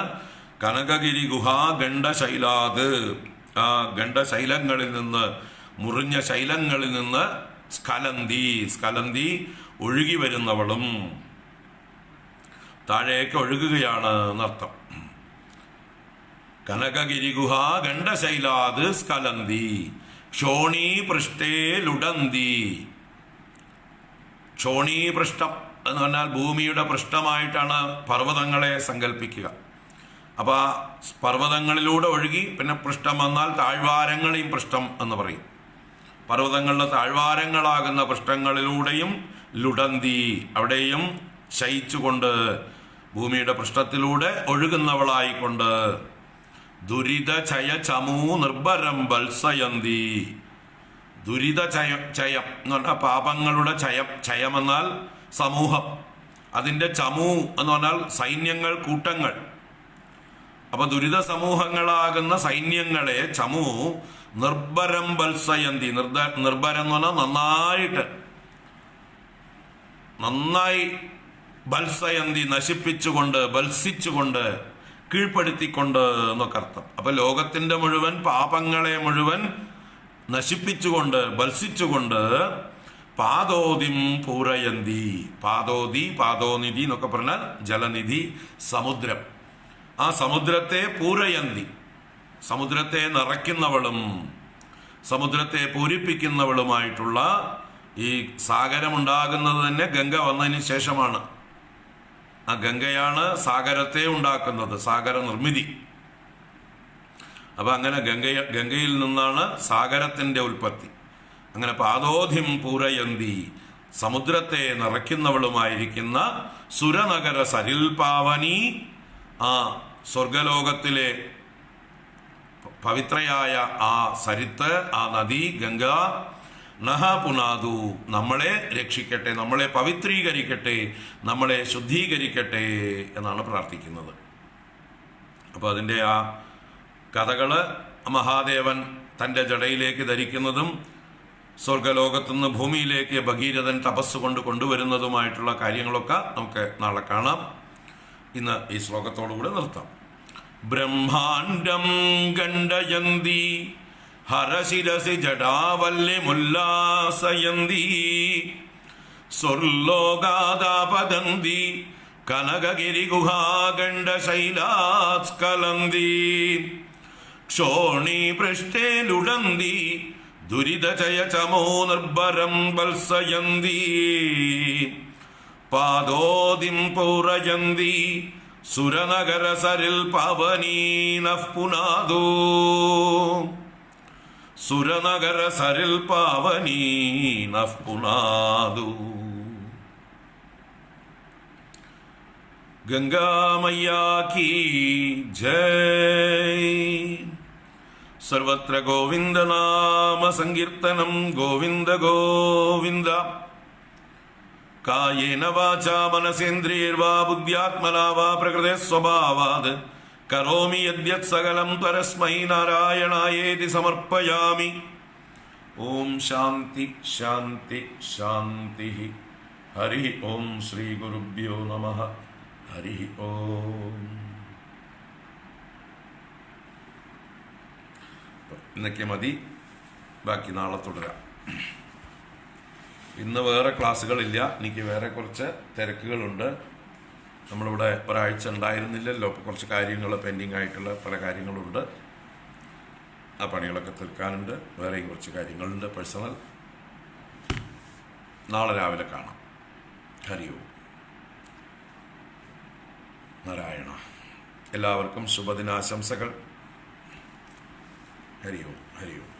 കനകഗിരി ഗുഹാ ഗണ്ഡശൈലാത്, ആ ഗണ്ഡശൈലങ്ങളിൽ നിന്ന്, മുറിഞ്ഞ ശൈലങ്ങളിൽ നിന്ന് സ്ഖലന്തി ഒഴുകി വരുന്നവളും, താഴേക്ക് ഒഴുകുകയാണ് എന്നർത്ഥം. കനകഗിരി ഗുഹാ ഗണ്ഡശൈലാത് സ്ഖലന്തി ക്ഷോണീ പൃഷ്ഠേ ലുടന്തി. ക്ഷോണീ പൃഷ്ഠം എന്ന് പറഞ്ഞാൽ ഭൂമിയുടെ പൃഷ്ഠമായിട്ടാണ് പർവ്വതങ്ങളെ സങ്കല്പിക്കുക. അപ്പൊ ആ പർവ്വതങ്ങളിലൂടെ ഒഴുകി, പിന്നെ പൃഷ്ഠം വന്നാൽ താഴ്വാരങ്ങളെയും പൃഷ്ഠം എന്ന് പറയും. പർവ്വതങ്ങളുടെ താഴ്വാരങ്ങളാകുന്ന പൃഷ്ഠങ്ങളിലൂടെയും ലുടന്തി, അവിടെയും ശയിച്ചുകൊണ്ട് ഭൂമിയുടെ പൃഷ്ഠത്തിലൂടെ ഒഴുകുന്നവളായിക്കൊണ്ട്. ദുരിത ചയ ചമൂ നിർഭരം ബത്സയന്തി. ദുരിത ചയം എന്ന് പറഞ്ഞാൽ പാപങ്ങളുടെ ചയമെന്നാൽ സമൂഹം, അതിൻ്റെ ചമൂ എന്ന് പറഞ്ഞാൽ സൈന്യങ്ങൾ, കൂട്ടങ്ങൾ. അപ്പൊ ദുരിത സമൂഹങ്ങളാകുന്ന സൈന്യങ്ങളെ ചമൂ നിർഭരം ബത്സയന്തി. നിർഭരം എന്ന് പറഞ്ഞാൽ നന്നായി ബത്സയന്തി, നശിപ്പിച്ചുകൊണ്ട്, ബത്സിച്ചുകൊണ്ട്, കീഴ്പ്പെടുത്തിക്കൊണ്ട് എന്നൊക്കെ അർത്ഥം. അപ്പൊ ലോകത്തിന്റെ മുഴുവൻ പാപങ്ങളെ മുഴുവൻ നശിപ്പിച്ചുകൊണ്ട്, ബത്സിച്ചുകൊണ്ട് പാദോദിം പൂരയന്തി. പാദോനിധി എന്നൊക്കെ പറഞ്ഞാൽ ജലനിധി, സമുദ്രം. ആ സമുദ്രത്തെ പൂരയന്തി, സമുദ്രത്തെ നിറയ്ക്കുന്നവളും സമുദ്രത്തെ പൂരിപ്പിക്കുന്നവളുമായിട്ടുള്ള ഈ സാഗരമുണ്ടാകുന്നത് തന്നെ ഗംഗ വന്നതിന് ശേഷമാണ്. ആ ഗംഗയാണ് സാഗരത്തെ ഉണ്ടാക്കുന്നത്, സാഗര നിർമ്മിതി. അപ്പൊ അങ്ങനെ ഗംഗയിൽ നിന്നാണ് സാഗരത്തിന്റെ ഉൽപ്പത്തി. അങ്ങനെ പാദോധിം പൂരയന്തി, സമുദ്രത്തെ നിറയ്ക്കുന്നവളുമായിരിക്കുന്ന സുരനഗര സരിൽ പാവനി, ആ സ്വർഗലോകത്തിലെ പവിത്രയായ ആ സരിത്ത്, ആ നദി ഗംഗ, നഹ പുനാതു, നമ്മളെ രക്ഷിക്കട്ടെ, നമ്മളെ പവിത്രീകരിക്കട്ടെ, നമ്മളെ ശുദ്ധീകരിക്കട്ടെ എന്നാണ് പ്രാർത്ഥിക്കുന്നത്. അപ്പോൾ അതിൻ്റെ ആ കഥകള്, മഹാദേവൻ തൻ്റെ ജടയിലേക്ക് ധരിക്കുന്നതും സ്വർഗലോകത്തുനിന്ന് ഭൂമിയിലേക്ക് ഭഗീരഥൻ തപസ്സുകൊണ്ട് കൊണ്ടുവരുന്നതുമായിട്ടുള്ള കാര്യങ്ങളൊക്കെ നമുക്ക് നാളെ കാണാം. ഇന്ന് ഈ ശ്ലോകത്തോടുകൂടി നിർത്താം. ബ്രഹ്മാണ്ഡം ഗണ്ഡയന്തി ഹരശിരസി ജടാവല്യമുല്ലാസയന്തി സ്വർലോകാദാപതന്തി കനകഗിരിഗുഹാഗണ്ഡശൈലാസ്കലന്തി ക്ഷോണി പൃഷ്ഠേ ലുടന്തി ദുരിതചയമോ നിർഭരം വത്സയന്തി പാദോദിം പൗരയന്തി സുരനഗര സരിൽ പാവനീനഃ പുനാദോ സുരനഗര സരിൽ പാവനീനഃ പുനാദോ. ഗംഗാ മയ്യാ കീ ജയ്. സർവത്ര ഗോവിന്ദ നാമ സങ്കീർത്തനം ഗോവിന്ദ ഗോവിന്ദ. കായേന വാചാ മനസേന്ദ്രിയൈർവാ ബുദ്ധ്യാത്മനാ വാ പ്രകൃതേ സ്വഭാവാത് കരോമി യദ്യത് സകലം പരസ്മൈ നാരായണായേതി സമർപ്പയാമി. ഓം ശാന്തി ശാന്തി ശാന്തി. ഹരി ഓം ശ്രീ ഗുരുഭ്യോ നമഃ. ഹരി ഓം. ഇന്നൊക്കെ മതി, ബാക്കി നാളെ തുടരാം. ഇന്ന് വേറെ ക്ലാസ്സുകളില്ല, എനിക്ക് വേറെ കുറച്ച് തിരക്കുകളുണ്ട്. നമ്മളിവിടെ ഒരാഴ്ച ഉണ്ടായിരുന്നില്ലല്ലോ, അപ്പോൾ കുറച്ച് കാര്യങ്ങൾ പെൻഡിങ് ആയിട്ടുള്ള പല കാര്യങ്ങളുണ്ട്. ആ പണികളൊക്കെ തീർക്കാനുണ്ട്. വേറെയും കുറച്ച് കാര്യങ്ങളുണ്ട് പേഴ്സണൽ. നാളെ രാവിലെ കാണാം. ഹരി ഓം നാരായണ. എല്ലാവർക്കും ശുഭദിനാശംസകൾ. ഹരി ഓം ഹരി ഓം.